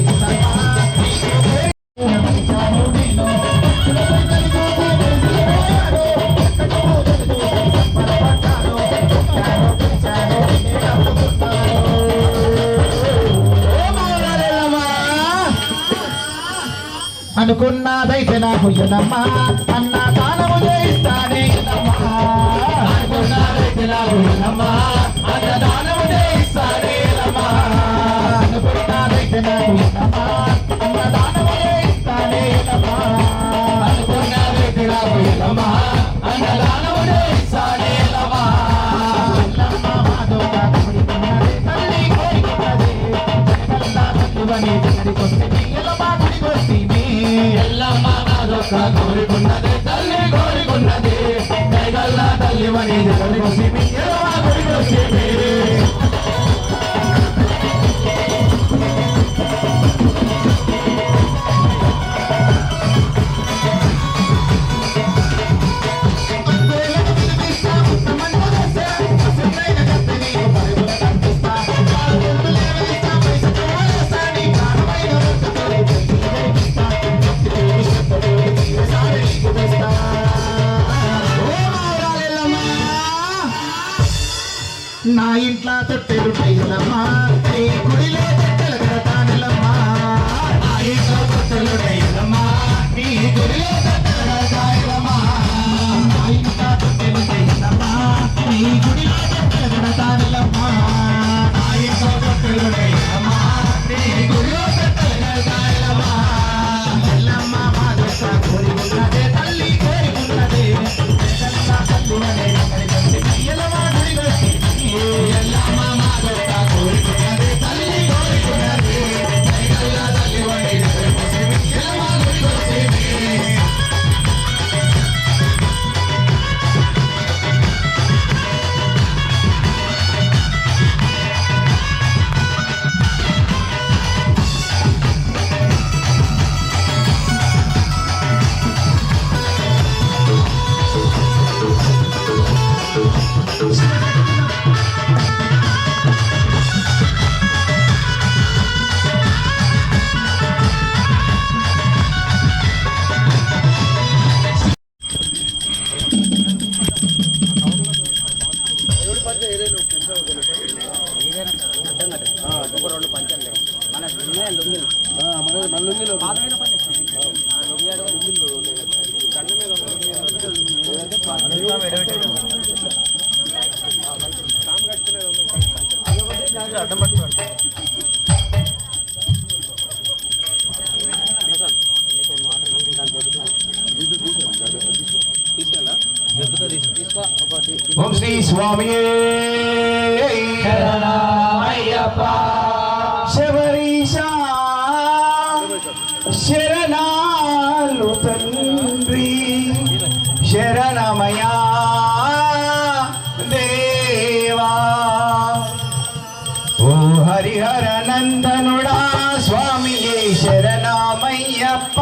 అనుకున్నదైతే నాకు ఎనమ్మా అన్న దానము చేయిస్తానే ఎనమ్మా అనుకున్నదైతే నాకు ఎనమ్మా అన్న దానము చేయిస్తానే ఎనమ్మా అనుకున్నదైతే నాకు ఎనమ్మా అన్న దానము చేయిస్తానే ఎనమ్మా అనుకున్నదైతే నాకు ఎనమ్మా అన్న దానము చేయిస్తానే ఎనమ్మా ఎల్లమ్మ మాధవ కోరికున్నది తల్లి కోరికున్నది జగల్లా తల్లివని దగ్గరికొస్తే ఎల్లమ్మ గుడికొస్తే ఎల్లమ్మ నాదొక్క కోరికున్నది తల్లి కోరికున్నది జగల్లా తల్లివని దగ్గరికొస్తే ఎల్లమ్మ గుడికొస్తే నా ఇంట్లో తొట్టెలు టైలమ్మా నీ గుడిలో తొట్టెలు కడతానులమ్మా నా ఇంట్లో తొట్టెలు టైలమ్మా నీ గుడిలో తొట్టెలు కడతానులమ్మా నా ఇంట్లో తొట్టెలు టైలమ్మా నీ గుడిలో తొట్టెలు కడతానులమ్మా నా ఇంట్లో తొట్టెలు టైలమ్మా నీ గుడిలో తొట్టెలు కడతానులమ్మా ఎల్లమ్మ మాదొక్క కోరికున్నదే తల్లి కోరికున్నదే జగల్లా తల్లివనే ఎల్లమ్మ గుడికొచ్చి ఎల్లమ్మ మాదొక్క కోరికున్నదే తల్లి కోరికున్నదే జగల్లా తల్లివనే ఎల్లమ్మ గుడికొచ్చి ఒక రెండు పంచండి మన లుంగిలు మన లుంగిలో పాదమైన పని లుంగి అడ్డం పట్టుకోండి తీసుకో ఒకటి ఓం శ్రీ స్వామియే శరణమయ్యప్ప శబరీశ శరణాలు తండ్రి శరణమయా దేవా ఓ హరిహర నందనుడా స్వామియే శరణమయ్యప్ప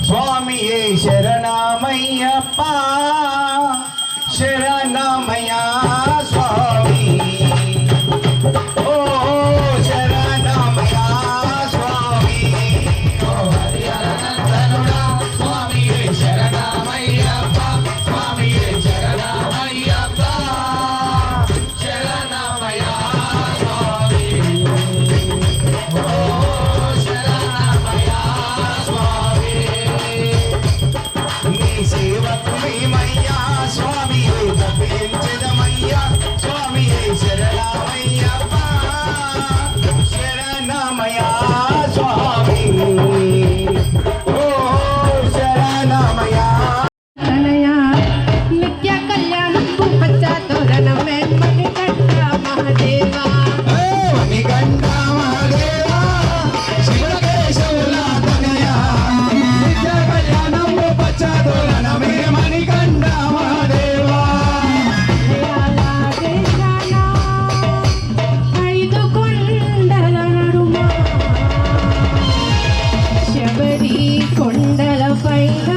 స్వామియే శరణమయ్యప్ప శరణమయా స్వామి ఓ శరణమయా స్వామి ఓ హరిహర నందనుడా స్వామియే శరణమయ్యప్ప స్వామియే శరణమయ్యప్ప శరణమయ్యా స్వామి ఓ శరణమయ్యా స్వామి నీ సేవకు మేమయ్యా స్వామియే తప్పించదమయ్యా స్వామియే శరణమయ్యప్ప శరణమయా స్వామి ఓ శరణమయా తనయా నిత్య కళ్యాణంబు పచ్చ తోరణమే మణికంఠ మహాదేవా మణికంఠ మహాదేవా శివకేశవుల తనయా నిత్య కళ్యాణంబు పచ్చ తోరణమే మణికంఠ మహాదేవా దేశాల ఐదు కొండల నడుమ శబరి కొండల పైన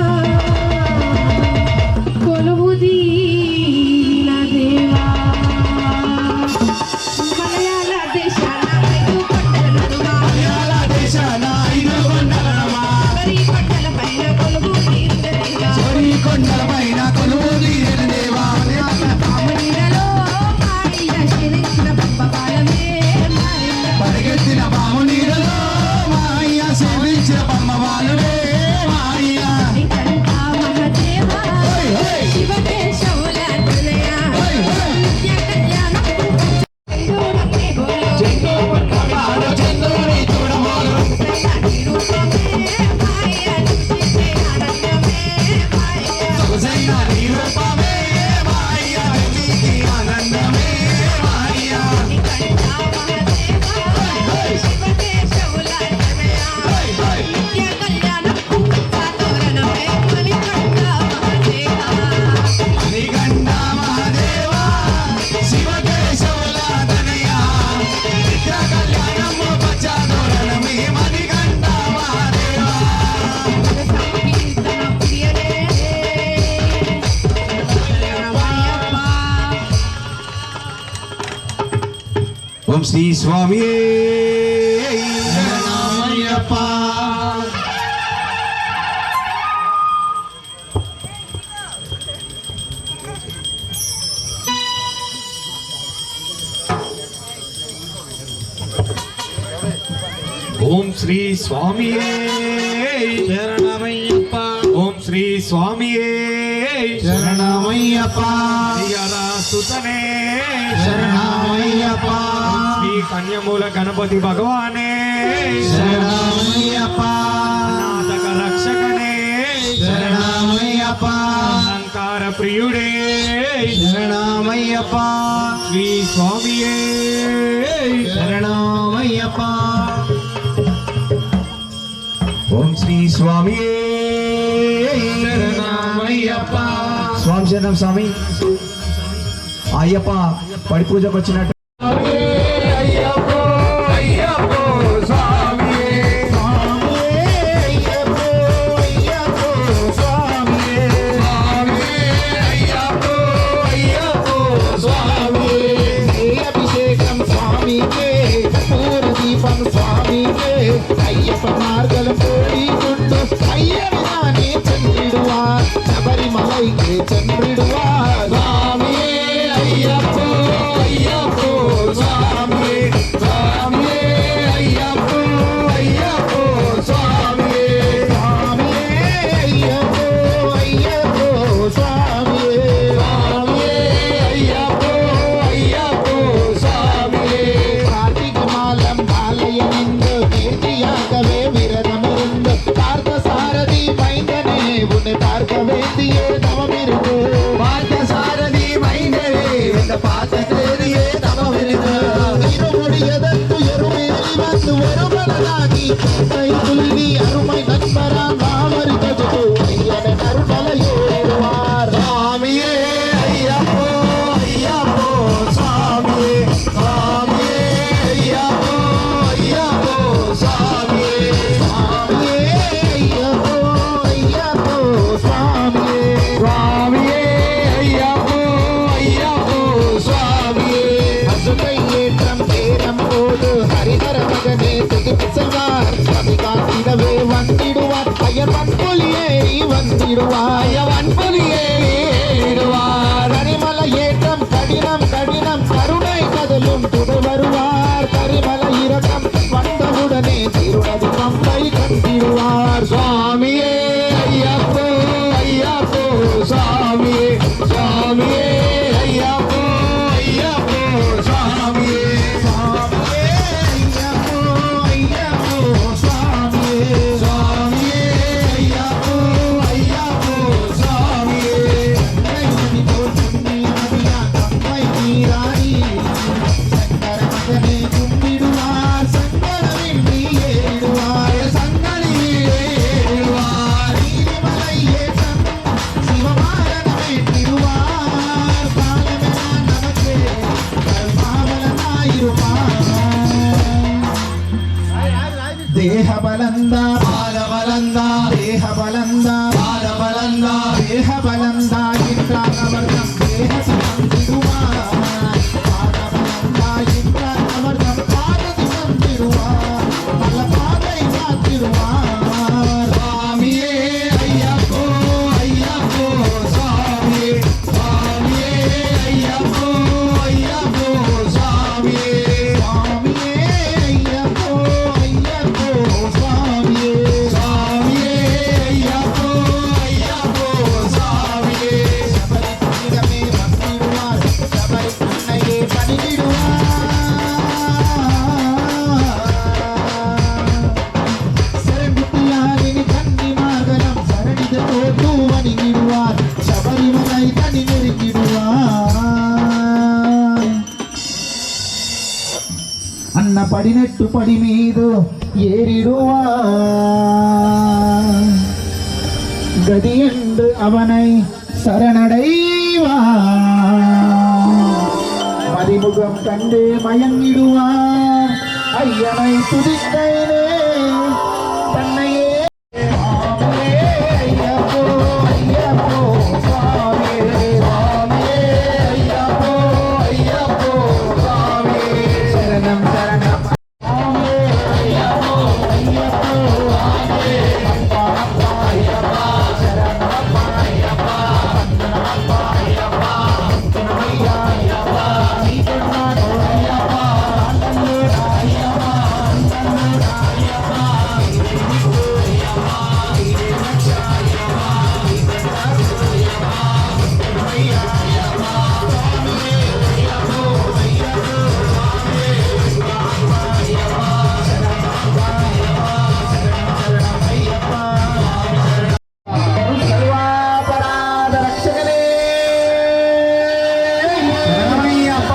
కొలువుదీన దేవా మలయాళ దేశాల ఐదు కొండల నడుమ మలయాళ దేశాన ఐదు కొండలనమా శబరి కొండల పైన కొలువుదీన దేవా శబరి కొండలపైన కొలువు తీరిన దేవా పామునిరలో మాయ శిరించిన పంపపాలమే మాయ పరిగెత్తిన పాము నీడలో మాయ సేవించిన పమ్మ వాళ్ళుడే మాయ మణికంఠ మహాదేవా శివకేశవుల తనయా నిత్య కళ్యాణం చంద్రుడమ్మే గోలో చెండు చంద్రుని చూడమోలు నిరూపమే మాయ నిత్యమే ఆనందమే మాయ సొగసైన నీ రూపమే మాయ నీకి ఆనందమే మాయ మణికంఠ మహాదేవా శివకేశవుల తనయా నిత్య కళ్యాణం తోరణమే మణికంఠ మహాదేవా మణికంఠ మహాదేవా శివకేశవుల తనయా నిత్య కళ్యాణము పచ్చదోరణమే మణికంఠ మహాదేవా సంకీర్తన ప్రియనే శరణమయ్యప్ప ఓం శ్రీ స్వామి శరణమయ్యప్ప ఓం శ్రీ స్వామి శరణమయ్యప్ప ఓం శ్రీ స్వామి శరణమయ్యప్ప సుతనే శరణమయ్యప్ప శ్రీ కన్యమూల గణపతి భగవానే శరణమయ్యప్ప నాదక రక్షకనే శరణమయ్యప్ప అలంకార ప్రియుడే శరణమయ్యప్ప శ్రీ స్వామియే శరణమయ్యప్ప ఓం శ్రీ స్వామి శరణమయ్యప్ప స్వామి శరణం స్వామి అయ్యప్ప పడి పూజకు వచ్చినట్టు అయ్యప్పో అయ్యప్పో స్వామియే అయ్యప్పో స్వామియే అయ్యప్పో అయ్యప్పో స్వామియే అభిషేకం స్వామికే పూర్వదీపం స్వామికే అయ్యప్ప మార్గల పోడిగుండు అయ్యని చంద్రుడువా வந்திடுவார் கரிமல ஏற்றம் கடினம் கருணை கதலும் துணை வருவார் கரிமல இரக்கம் வந்தவுடனே திருநதி பம்பை கண்டிடுவார் சுவாமியே ஐயப்போ ஐயப்போ சுவாமியே சுவாமியே ஐயப்போ ஐயப்போ சுவாமியே சுவாமியே ஐயப்போ ஐயப்போ சுவாமியே சுவாமியே ஐயப்போ ஐயப்போ சுவாமியே நைனி போற்றி நதியா கம்பை நீராடி சங்கர மகனே கும்பிடுவார் சங்கரனில் நீ ஏடுவார் சங்கரில் ஏடுவார் நீலிமலை ஏற்றம் சிவமாரனமே திருவார் பாலமெல்லாம் நமக்கே கருமாவலனாயிருப்பார் ದೇಹಬಲಂದ ಬಾಲಬಲಂದ ದೇಹಬಲಂದ ಬಾಲಬಲಂದ ದೇಹಬಲಂದ ಇಂದ್ರನವರ್ಗಂ ದೇಹ ಸಂತಿರುವ ಬಾಲಬಲಂದ ಇಂದ್ರನವರ್ಗಂ ಪಾದದಿ ಸಂತಿರುವ ಬಲಪಾದೈ ಕಾತಿರುವ ಸ್ವಾಮಿಯೇ ಅಯ್ಯಪ್ಪೋ ಅಯ್ಯಪ್ಪೋ ಸ್ವಾಮಿಯೇ ಸ್ವಾಮಿಯೇ ಅಯ್ಯಪ್ಪೋ ಅಯ್ಯಪ್ಪೋ ಸ್ವಾಮಿಯೇ ಸ್ವಾಮಿಯೇ ಅಯ್ಯಪ್ಪೋ ಅಯ್ಯಪ್ಪೋ ಸ್ವಾಮಿಯೇ ಸ್ವಾಮಿಯೇ ಅಯ್ಯಪ್ಪೋ ಅಯ್ಯಪ್ಪೋ ಸ್ವಾಮಿಯೇ ಶಬರಿ ಪೀಠಮೇ ಬಂದಿಡುವಾರ್ ಶಬರಿ ಕಣ್ಣಯ್ಯೇ ಪಣಿಗಿಡುವಾರ್ ಶರಣಿತಿಯಾಗಿನಿ ಕಣ್ಣಿ ಮಾರ್ಗನಂ ಶರಣಿದ ತೋಟು ವಣಿಗಿಡುವಾರ್ ಶಬರಿಮಲೈ ತನಿ ನೆರುಗಿಡುವಾರ್ అన్న పడినట్టు పడి మీదు ఏరిడువా గది என்று அவனை சரணடைவா மதிமுகம் கண்டு மயங்கிடுவார் ஐயனை துதிக்கையிலே தன்னையே சுவாமியே ஐயப்போ ஐயப்போ சுவாமியே சுவாமியே ஐயப்போ ஐயப்போ சுவாமியே சரணம் சரணம் சுவாமியே ஐயப்போ ஐயப்போ சுவாமியே அப்பா ஐயப்பா சரணம் ஐயப்பா வந்தனப்பா ஐயப்பா ஐயா ஐயப்பா நீ சொன்னானோ ஐயப்பா அண்ணனே ஐயப்பா அண்ணனே ஐயப்பா సర్వాపరాధ రక్షకనే శరణమయ్యప్ప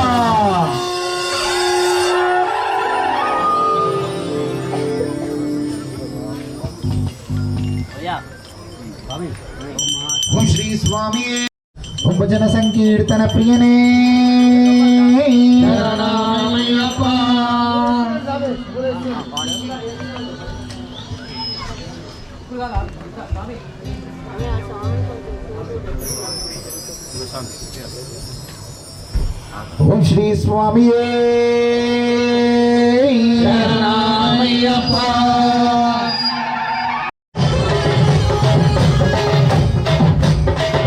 ఓం శ్రీ స్వామి ఓం భజన సంకీర్తన ప్రియనే శరణమయ్యప్ప ఓం శ్రీ స్వామియే శరణమయ్యప్ప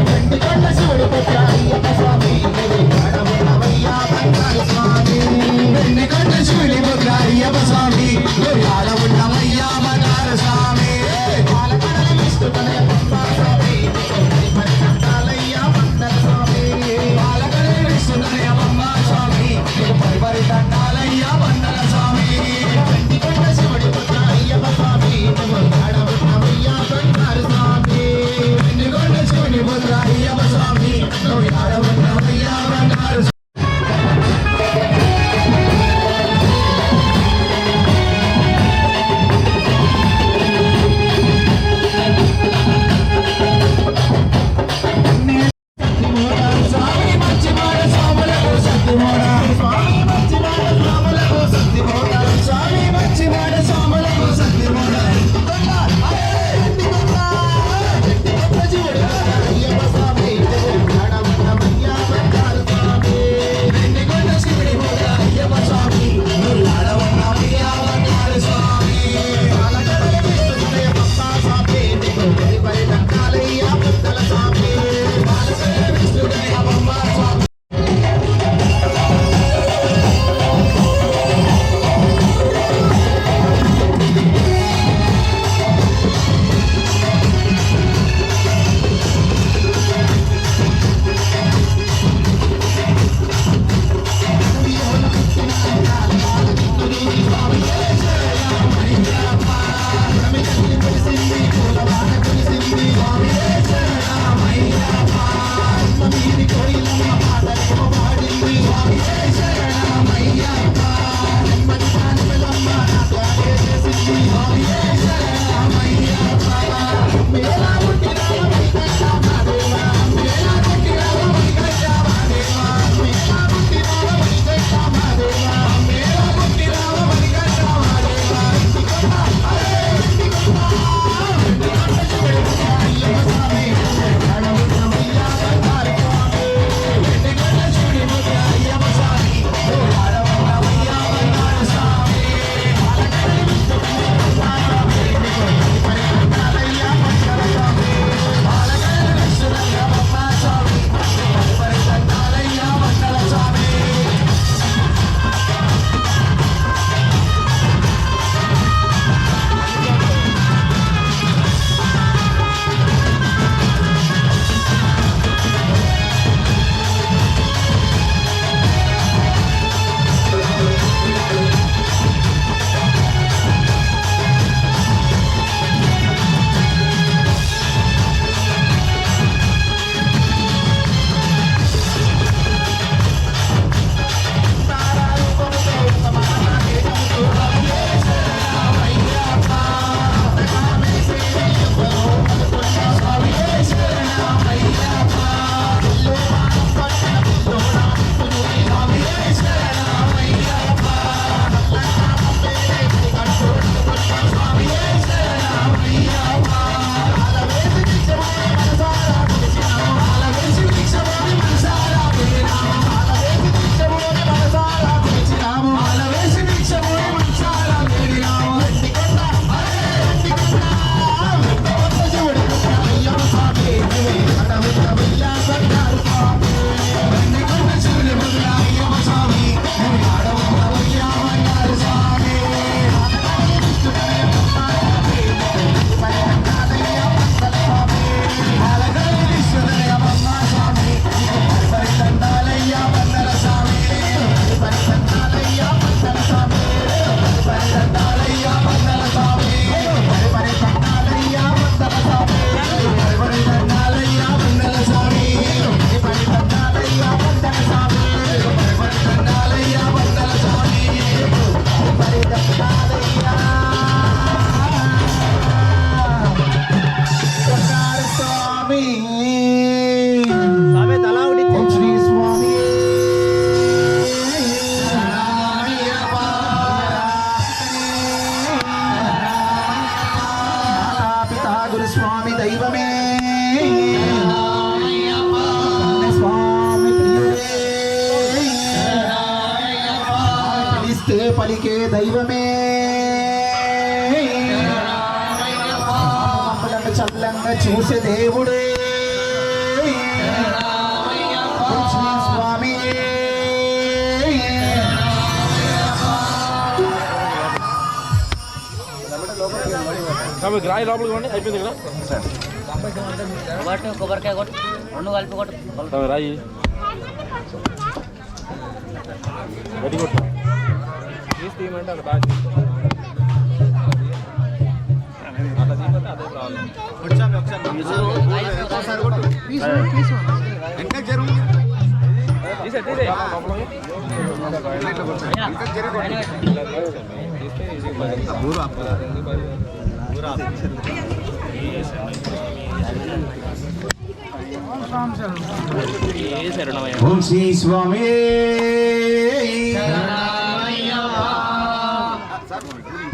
వెండికొండ శివుడి పుత్ర అయ్యప్ప స్వామి ఆడవున్నవయ్యా బంగారు స్వామి వెండికొండ శివుడి పుత్ర అయ్యప్ప స్వామి ఆడవున్నవయ్యా బంగారు స్వామి పాలకడల విష్ణుతనయ పంపా స్వామి పరిపరితండాలయ్యా మందర స్వామి పాలకడల విష్ణుతనయ పంపా స్వామి పరిపరితండాలయ్యా మందర స్వామి వెండికొండ శివుడి పుత్ర పలికే దైవమే మమ్మలను చల్లంగా చూసే దేవుడే స్వామి రాయి లోపలికి రండి అయిపోయింది కదా కొబ్బరికాయ కొట్టు రెండు కలిపి కొట్టు రాయి గట్టి కొట్టు తీసి తీయమంటే అక్కడ బాగా అట్లా తీయమంటే అదే రావాలి తీసే తీసే ఓం శ్రీ స్వామి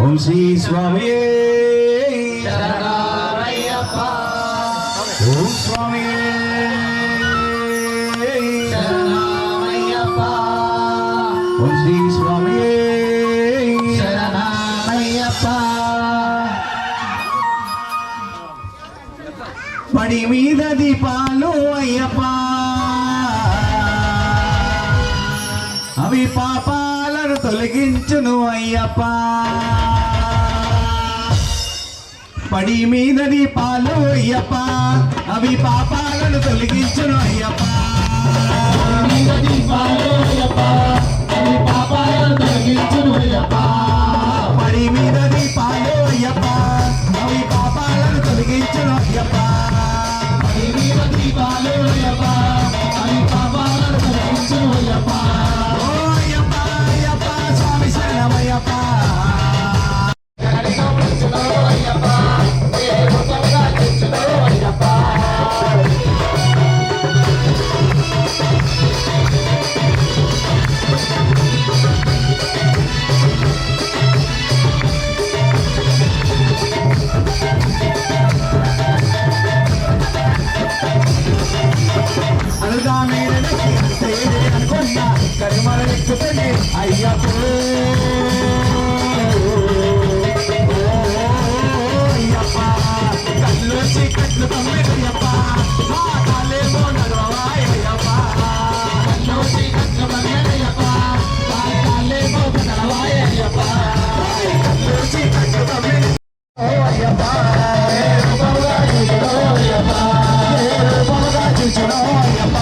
ఓం శ్రీ స్వామి ఓం స్వామి ఓం శ్రీ స్వామి పడి మీద దీపాలు అయ్యప్ప అవి పాపాలను తొలగించును అయ్యప్ప పడి మీద దీపాలు అయ్యప్ప అవి పాపాలను తొలగించును అయ్యప్ప పడి మీద దీపాలు అయ్యప్ప అవి పాపాలను తొలగించును అయ్యప్ప పడి మీద దీపాలు అయ్యప్ప అవి పాపాలను తొలగించును అయ్యప్ప ఎక్కుతుంది అయ్యప్ప అయ్యప్ప కళ్ళు చీకట్లు కమ్మిరయ్యప్ప మా కాలేమో నడవాయ్ అయ్యప్ప కళ్ళు చీకట్లు కమ్మిరయ్యప్ప మా కాలేమో నడవాయ్ అయ్యప్ప కళ్ళు చీకట్లు కమ్మిర అయ్యప్ప రూపముగా చూచడో అయ్యప్ప రూపముగా చూచడో అయ్యప్ప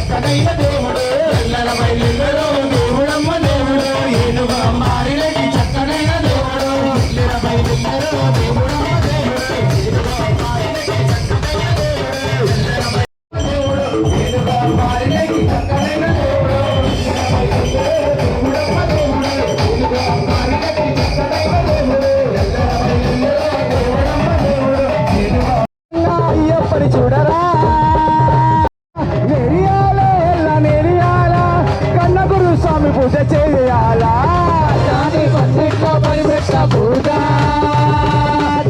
చక్కనైన దేవుడు ఎల్లల బయలులో దేవుడమ్మ దేవుడు ఏనుగు అమ్మారిలకి చక్కనైన దేవుడు ఎల్లల బయలులో దేవుడమ్మ దేవుడు ఏనుగు అమ్మారిలకి చక్కనైన దేవుడు ఎల్లల బయలులో ఏనుగు అమ్మారిలకి చక్కనైన దేవుడు ఎల్లల బయలులో దేవుడమ్మ దేవుడు ఏనుగు అమ్మారిలకి చక్కనైన దేవుడు ఎల్లల బయలులో దేవుడమ్మ దేవుడు ఏనుగు అయ్యప్పని చూడరా స్వామి పూజ చేయాలా జాతి పందిట్లో పరిపెట్ట పూజ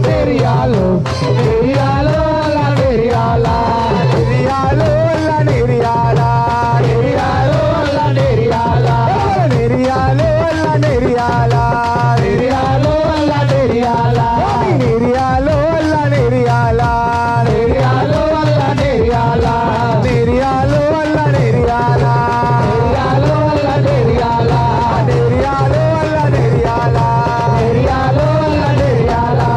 తెరియాలో తెరియాలో నెరియాలా నెరియాలో నెరియాలా నెరియాలో నెరియాలా నెరియాలో నెరియాలా నెరియాలో నెరియాలా నెరియాలో నెరియాలా నెరియాలో నెరియాలా నెరియాలో నెరియాలా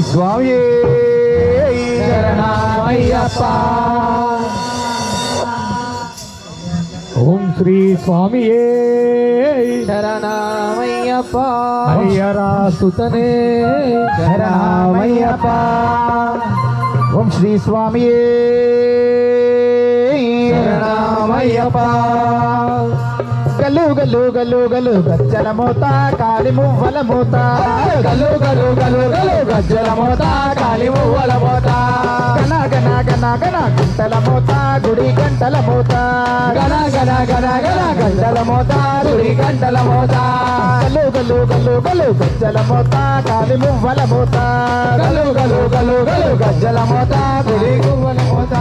స్వామి శరణమయ్యప్ప ఓం శ్రీ స్వామి శరణమయ్యప్ప అయ్యరా సుతనే శరణమయ్యప్ప ఓం శ్రీ స్వామి శరణమయ్యప్ప గల్లు గల్లు గల్లు గల్లు గజ్జల మోత కాలి మువ్వల మోత గల్లు గల్లు గల్లు గల్లు గజ్జల మోత కాలి మువ్వల మోత గన గన గన గన గంటల మోత గుడి గంటల మోత గన గన గన గన గంటల మోత గుడి గంటల మోత గల్లు గల్లు గల్లు గల్లు గజ్జల మోత కాలి మువ్వల మోత గల్లు గల్లు గల్లు గల్లు గజ్జల మోత గుడి మువ్వల మోత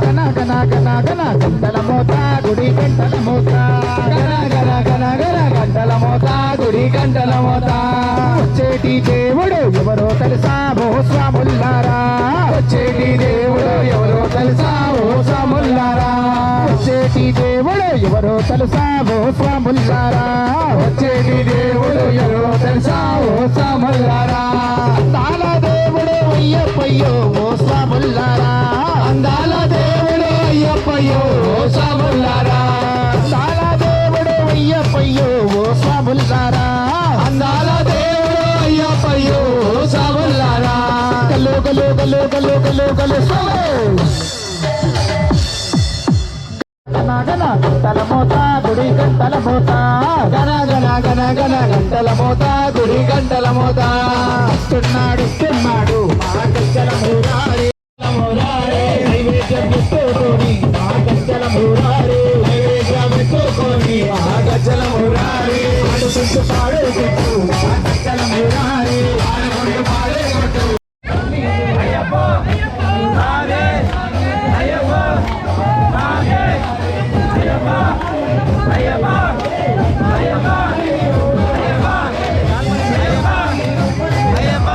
గన గన గన గన గంటల మోత గుడి గంటల మోత గంటల మోత గుడి గంటల మోత వచ్చేటి దేవుడు ఎవరో తెలుసా ఓ స్వాముల్లారా వచ్చేటి దేవుడు ఎవరో తెలుసా ఓ స్వాముల్లారా వచ్చేటి దేవుడు ఎవరో తెలుసా ఓ స్వాముల్లారా వచ్చేటి దేవుడు ఎవరో తెలుసా ఓ స్వాముల్లారా అందాల దేవుడు అయ్యప్పయ్యో ఓ స్వాముల్లారా అందాల దేవుడు అయ్యప్పయ్యో ఓ స్వాముల్లారా అయ్యప్పయ్యో ఓ స్వాముల్లారా అందాల దేవుడు అయ్యప్పయ్యో ఓ స్వాముల్లారా కల్లు కల్లు కల్లు కల్లు కల్లు కల్లు గన గన గంటల మోత గుడి గంటల మోత గన గన గన గన గంటల మోత గుడి గంటల మోత తున్నాడు తిన్నాడు మా గంటల మురారి మురారి నైవేద్యం ఎత్తుకొని మా గంటల మురారి గజ్జల మురారి ఆడుకుంటూ పాడుకుంటూ గజ్జల మురారి ఆడుకుంటూ పాడుకుంటూ అయ్యప్ప నాదే అయ్యప్ప నాదే అయ్యప్ప అయ్యప్ప అయ్యప్ప అయ్యప్ప అయ్యప్ప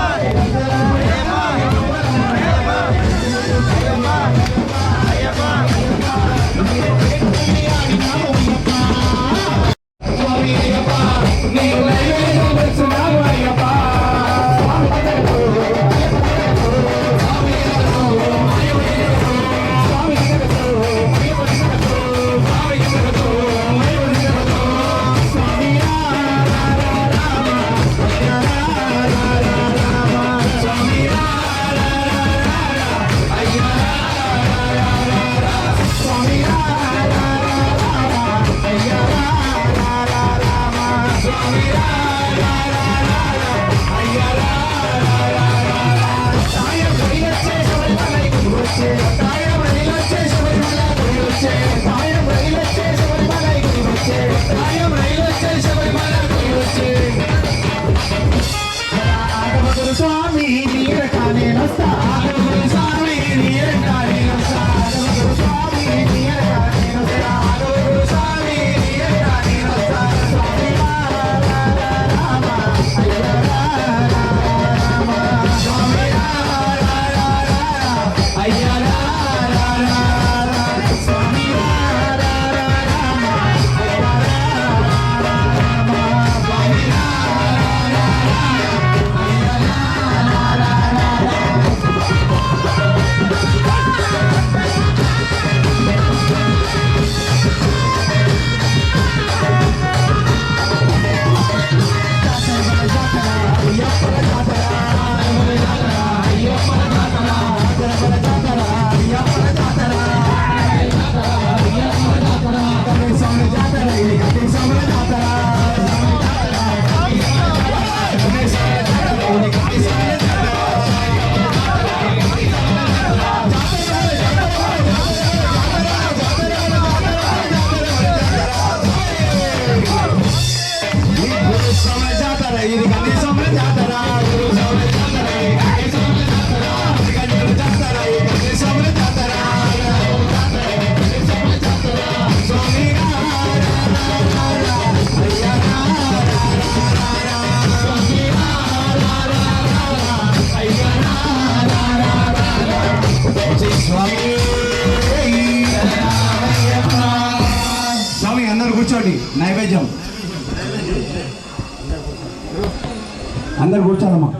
స్వామి అందరు కూర్చోండి. నైవేద్యం అందరు కూర్చోండమ్మా.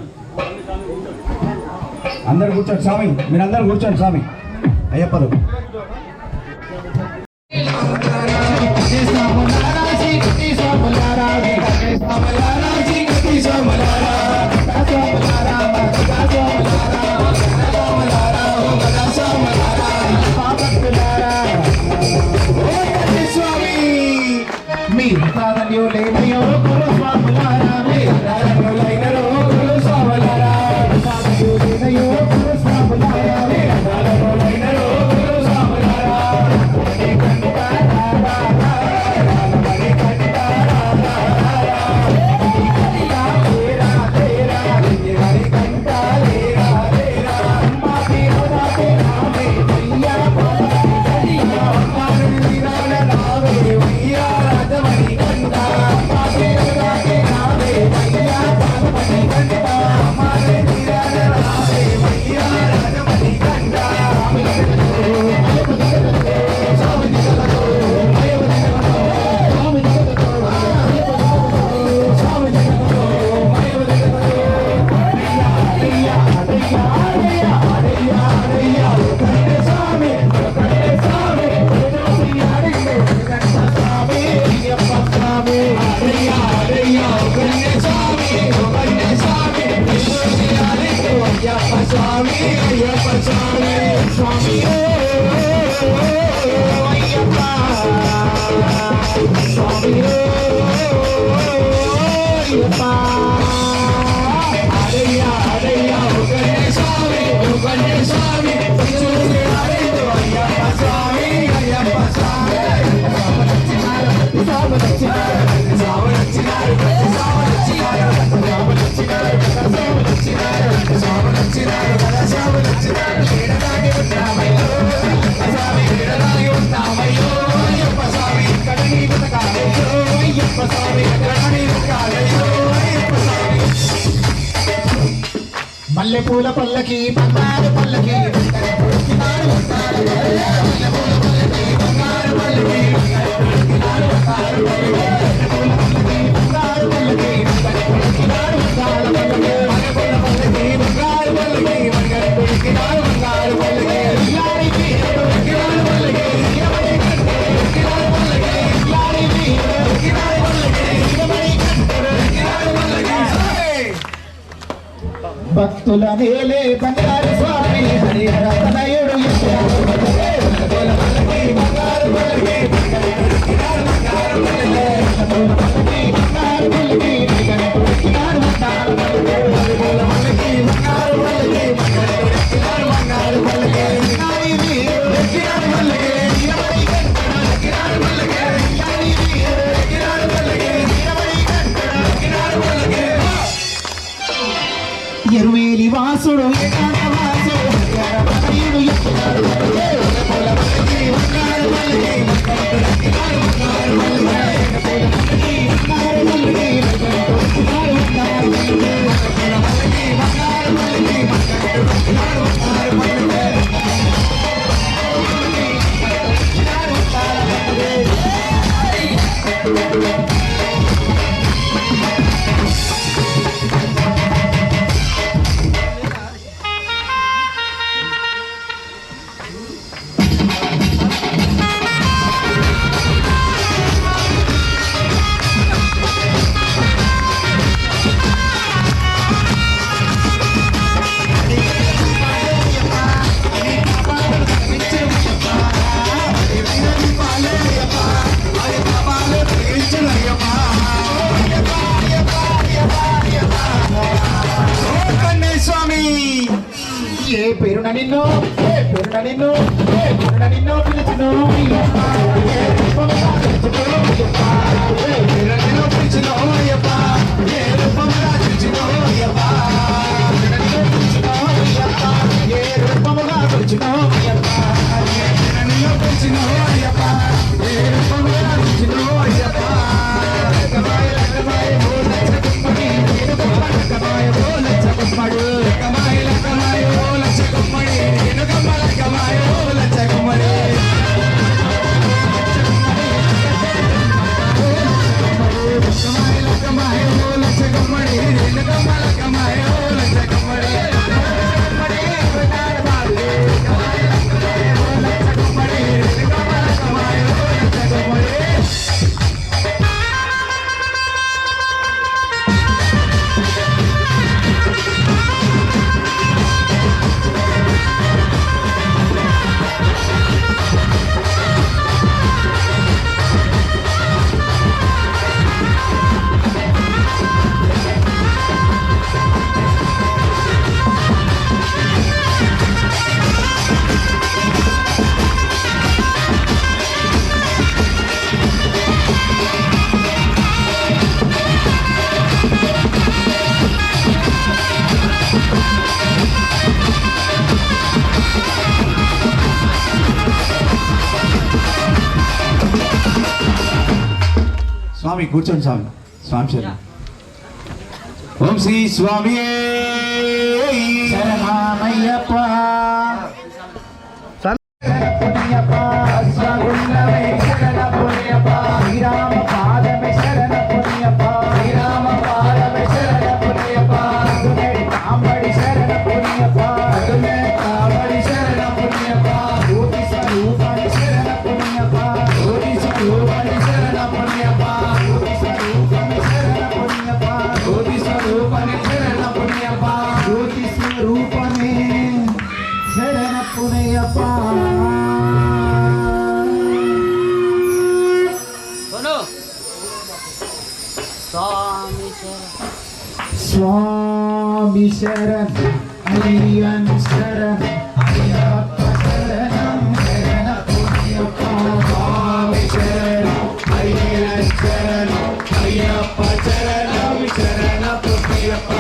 అందరు కూర్చోండి స్వామి, మీరందరూ కూర్చోండి స్వామి. అయ్యప్పలు మీ ప్రాధాన్యం లేనయో గురు స్వాములారా, మీ ప్రాధాన్యం లేనయో గురు స్వాములారా, ప్రాధాన్యం లేనయో గురు స్వాములారా, మీ ప్రాధాన్యం లేనయో గురు స్వాములారా. హరి కంట హరి కంట తేరా తేరా హరి కంట లేరా లేరా మాకి హోదా తేరా మే భయ్యా భయ్యా మారు విరాల నావే భయ్యా రాజమణి కంట మాకి హోదా తేరా మే భయ్యా రాజమణి కంట మారే విరాల నావే భయ్యా రాజమణి కంట మల్లెపూల పల్లకి బంగారు పల్లకి భక్తుల నేలే బంగారు స్వామి హరిహర తనయుడు ఎరువేలి వాసుడు పేరున నిన్ను పేరున నిన్ను పేరున నిన్ను పిలుచును అయ్యప్ప ఏ రూపముగా పిలుచును అయ్యప్ప పేరున నిన్ను పిలుచును అయ్యప్ప ఏ రూపముగా పిలుచును అయ్యప్ప పేరున నిన్ను పిలుచును అయ్యప్ప ఏ రూపముగా పిలుచును అయ్యప్ప పేరున నిన్ను పిలుచును అయ్యప్ప ఏ రూపముగా పిలుచును అయ్యప్ప కమాయ కమాయ బోల చకుమ్మడి కమాయ బోల చకుమ్మడి కమాయ కమాయ బోల చకుమ్మడి కమాయ కమాయ బోల చకుమ్మడి కమాయ కమాయ బోల చకుమ్మడి కమాయ కమాయ బోల చకుమ్మడి స్వామి కూర్చోండి స్వామి స్వామి శరణం ఓం శ్రీ స్వామి శరణమయ్యప్ప శ్రీరామ పాదమే శరణ పుణ్యప్ప శ్రీరామ పాదమే శరణ పుణ్యప్ప కాంబడి శరణ పుణ్యప్ప కాంబడి శరణ పుణ్యప్ప జ్యోతి స్వరూపాన్ని శరణ పుణ్యప్ప జ్యోతి స్వరూపాన్ని శరణ పుణ్యప్ప జ్యోతి స్వరూపాన్ని శరణ పుణ్యప్ప జ్యోతి స్వరూపాన్ని శరణ పుణ్యప్ప జ్యోతి స్వరూపాన్ని శరణ పుణ్యప్ప స్వామి శరణం అయ్యన్ శరణం అయ్యప్ప శరణం శరణ పుణ్యప్ప స్వామి శరణం అయ్యన్ శరణం అయ్యప్ప శరణం శరణ పుణ్యప్ప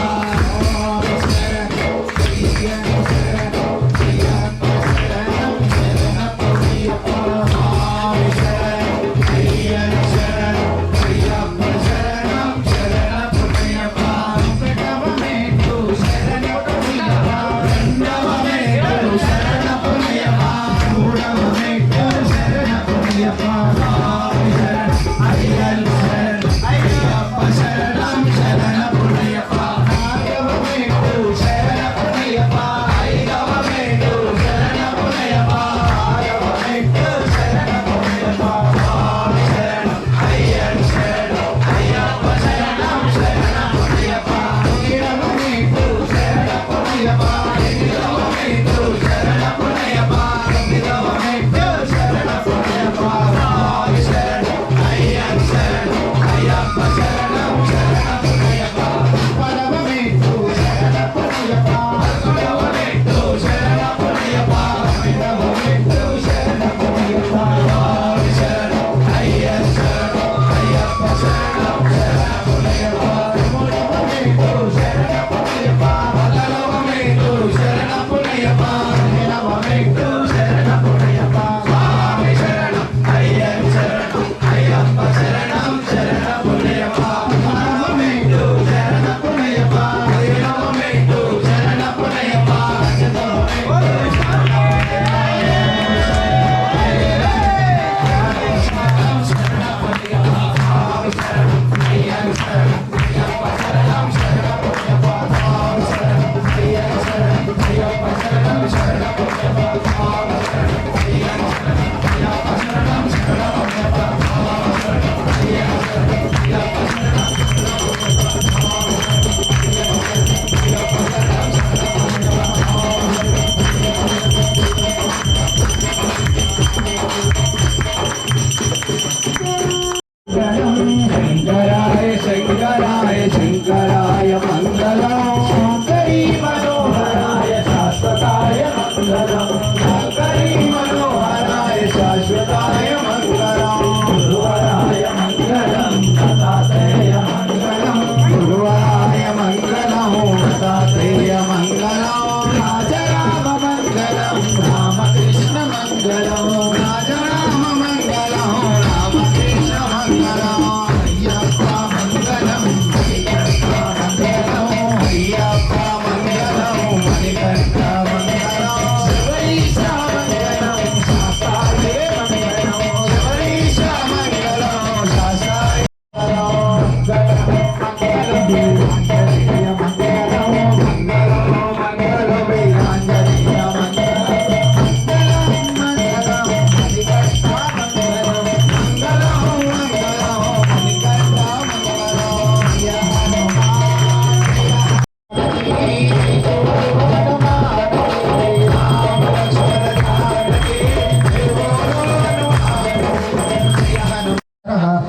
స్వామి శరణం అయ్యన్ శరణం అయ్యప్ప శరణం శరణ పుణ్యప్ప స్వామి శరణం అయ్యన్ శరణం అయ్యప్ప శరణం శరణ పుణ్యప్ప శరణం మంగళం శాంకరీ మనోహరాయ శాశ్వతాయ మంగళం గురువరాయ మంగళం దత్తాత్రేయ మంగళం గురువరాయ మంగళం దత్తాత్రేయ మంగళం రాజరామ మంగళం రామకృష్ణ మంగళం రాజరామ మంగళం రామకృష్ణ మంగళం అయ్యప్ప మంగళం అయ్యప్ప మంగళం అయ్యప్ప మంగళం మణికంఠ మంగళం శబరీశ మంగళం శాస్త్రాయ మంగళం శబరీశ మంగళం శాస్త్రాయ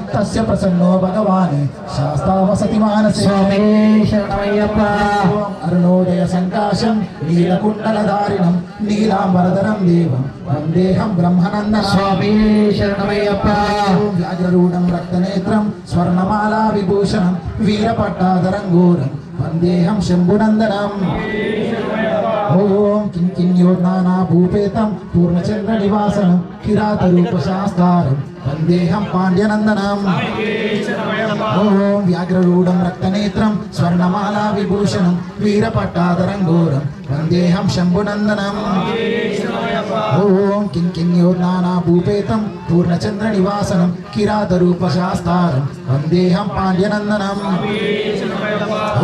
తస్య ప్రసన్నో భగవాన్ శాస్తావసతి మానసే స్వామి శరణమయ్యప్ప అరుణోదయ సంకాశం నీలకుండలధారిణం నీలాంబరధరం దేవం వందేహం బ్రహ్మనందన స్వామి శరణమయ్యప్ప వ్యాఘ్రరూఢం రక్తనేత్రం స్వర్ణమాలా విభూషణం వీరపట్టాధరం ఘోరం వందేహం శంభునందనం ఓం కింకిన్యోర్నానా భూపేతం పూర్ణచంద్ర నివాసనం కిరాతరూపశాస్త్రం వందేహం పాండ్యనందనం ఓం వ్యాఘ్రరూఢం రక్తనేత్రం స్వర్ణమాలా విభూషణం వీరపట్టాధరం ఘోరం వందేహం శంభునందనం ఓం కింకిన్యోర్నానా భూపేతం పూర్ణచంద్ర నివాసనం కిరాతరూపశాస్త్రం వందేహం పాండ్యనందనం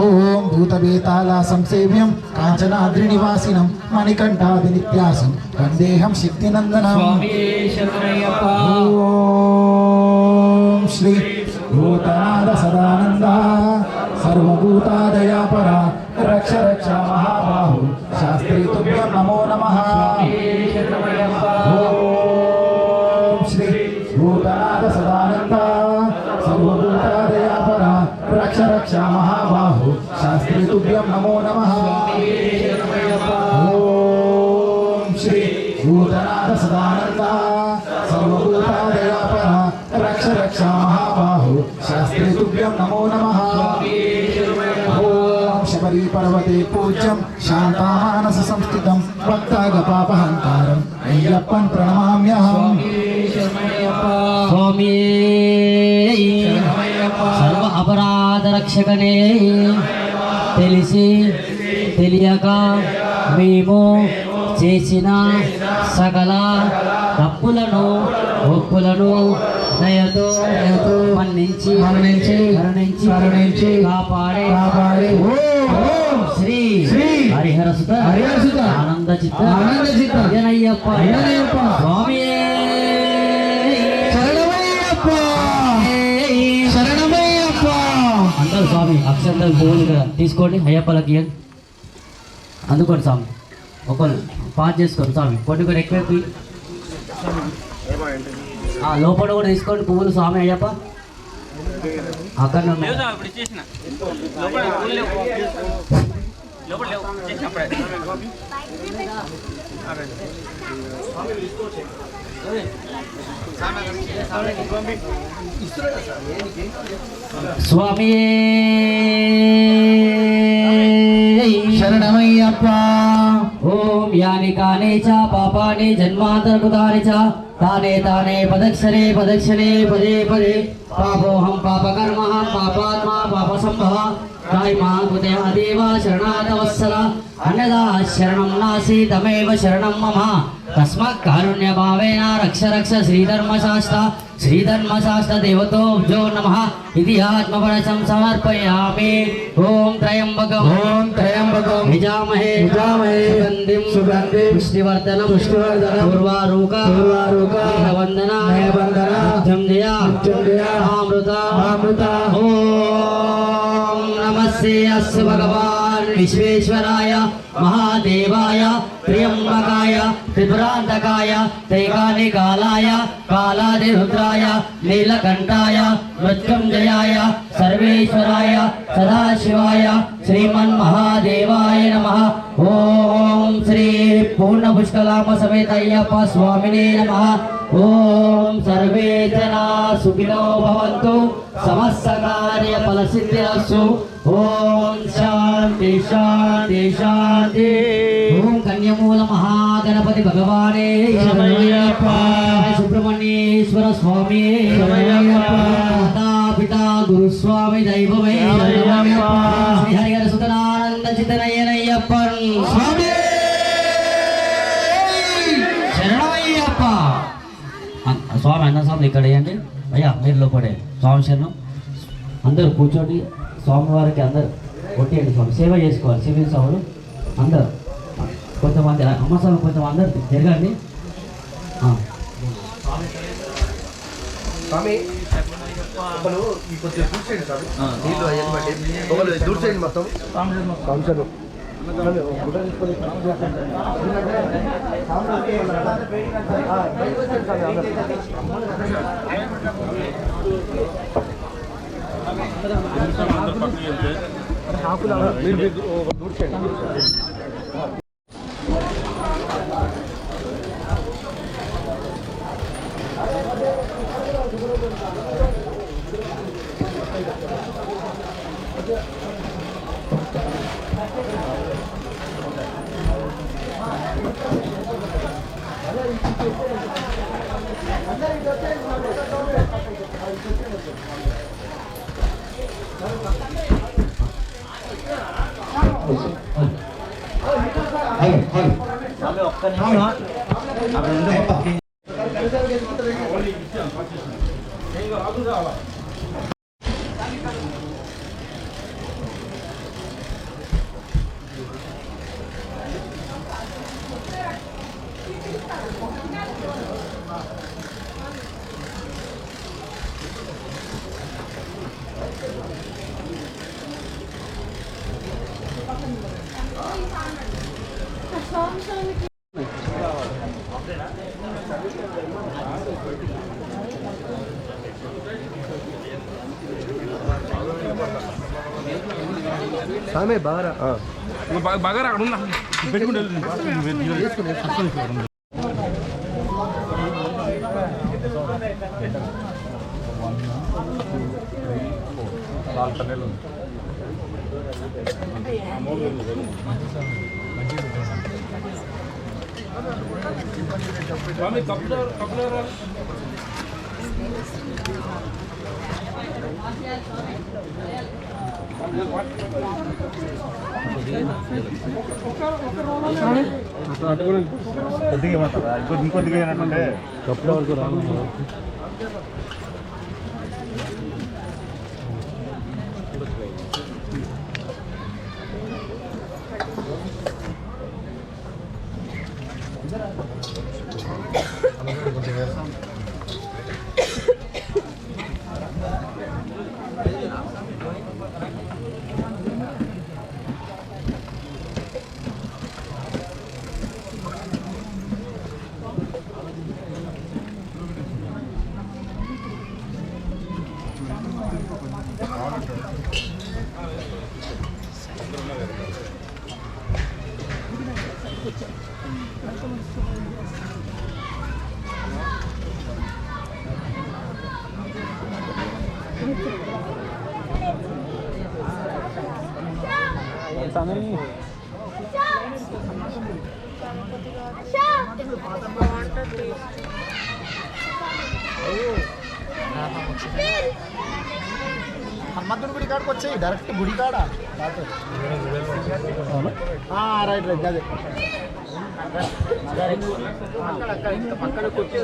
ఓం భూతవేతాళా సంసేవ్యం కాంచనాద్రి నివాసినం మణికంఠాది నిత్యాసం వందేహం సిద్ధినందనం ఓం శ్రీ భూతనాథ సదానంద సర్వభూతాదయాపర రక్ష రక్ష మహాబాహు శాస్త్రీ తుభ్యం నమో నమః ఓం శ్రీ భూతనాథ సదానంద సర్వభూతాదయాపర రక్ష రక్ష మహాబాహు శాస్త్రీ తుభ్యం నమో నమః ఓం శ్రీ భూతనాథ సదానంద సర్వభూతాదయాపర రక్ష రక్ష మహాబాహు శాస్త్రీ తుభ్యం నమో నమః ఓం శబరీ పర్వతే పూజ్యం శాంతామానస సంస్థితం భక్తాగపాపహంకారం అయ్యప్పన్ ప్రణమామ్యహం స్వామి సర్వ అపరాధ రక్షకనే తెలిసి తెలియక మేము చేసిన సకల తప్పులను ఒప్పులను దయతో మన్నించి కరుణించి కాపాడే శ్రీ హరిహర సుత ఆనంద చిత్త అయ్యనయ్యప్ప స్వామి శరణమయ్యప్ప అందరూ స్వామి అక్షంతలు పువ్వులు కదా తీసుకోండి అయ్యప్పలకి ఇవ్వండి. అందుకోండి స్వామి ఒకళ్ళు పాస్ చేసుకోండి స్వామి కొన్ని కొన్ని ఎక్కువ లోపల కూడా తీసుకోండి పువ్వులు స్వామి అయ్యప్ప అక్కడ స్వామి శరణమయ్యప్ప ఓం యాని కాని చ పాపాని జన్మాంతర్కృతాని చ తానే పదక్షరే పదే పదే పాపోహం పాపకర్మహం పాపాత్మా పాపసంభవ రాయిమా కృతయ దేవ శరణాదవత్సల అన్నదా శరణం నాసి తమేవ శరణం మమ తస్మాత్ కారుణ్యభావేన రక్ష శ్రీధర్మశాస్త్ర దేవతో జో నమః ఇది ఆత్మపరచం సమర్పయామి ఓం త్రయంబకం నిజామహే సుగంధిం పుష్టివర్ధనం పూర్వారూక వందన అమృత ఓం నమస్తే అస్సు భగవాన్ విశ్వేశ్వరాయ మహాదేవాయ త్ర్యంబకాయ త్రిపురాంతకాయ త్రైకాలికాలాయ కాలాదిరుద్రాయ నీలకంఠాయ मृत्युंजयाय सर्वेश्वराय सदाशिवाय श्रीमन्महादेवाय नमः। ओम श्री पूर्ण पुष्कलाम समेत अय्यप्प स्वामिने नमः। ओम सर्वे जना सुखिनो भवन्तु समस्त कार्य फल सिद्धिरस्तु। ओम शांति शांति शांति। ओम कन्यामूल महागणपति भगवाने शरणमయ్యప్ప। सुब्रह्मण्येश्वर स्वामी शरणमయ్యప్ప। माता पिता गुरु स्वामी दैवमे शरणमయ్యప్ప। श्री हरिहर सुतनानंद चितनयनय्यप्पन स्वामी శరణమయ్యప్ప. స్వామి అన్న స్వామి ఇక్కడ వేయండి అయ్యా, మీరు లోపడే స్వామి శరణం. అందరూ కూర్చోండి, స్వామివారికి అందరు కొట్టేయండి. స్వామి సేవ చేసుకోవాలి, సివిల్ సభలు అందరు. కొంతమంది అమ్మ స్వామి కొంచెం అందరు తిరగండి. స్వామి ఒకరు ఈ కొద్దిగా దూర్చేయండి స్వామి, నీళ్ళు అయ్యని బట్టి ఒకరు దూర్చేయండి మొత్తం. సంవత్సరం మీరు దూర్చేయండి. స్వామి బాగా బాగా అక్కడ ఉన్నా పెట్టుకుంటే స్వామి కప్పుల కొద్దిగా ఏమంటారా ఇంకొద్దిగా ఏంటంటే కప్పుల వరకు రాను. హనుమంతుడి గుడి కాడికి వచ్చాయి డైరెక్ట్ గుడి కాడ. రైట్ రైట్ అదే పక్కన కొట్టి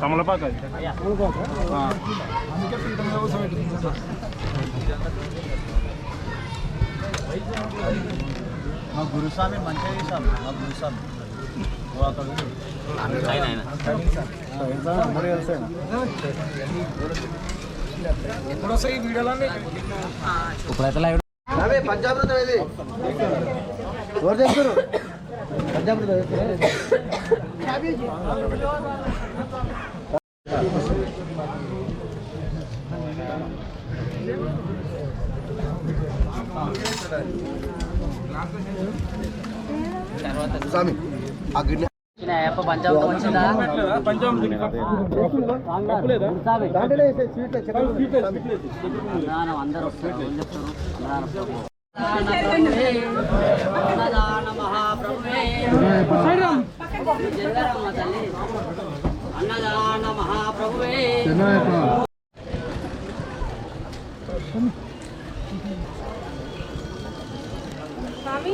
తమలపాక మా గురుస్వామి మంచిగా చేశాను. మా గురుస్వామి ఎప్పుడు వస్తాయి వీడియోలన్నీ? ఇప్పుడైతే అరే పంచామృతం ఇది ఎవరు చేస్తారు పంచామృతం స్వామి ఆ గిన్నె పంచామృతం వచ్చిందా దాంట్లోనే స్వీట్ అందరూ అన్నదాన మహాప్రభువే అన్నదాన మహాప్రభువే స్వామి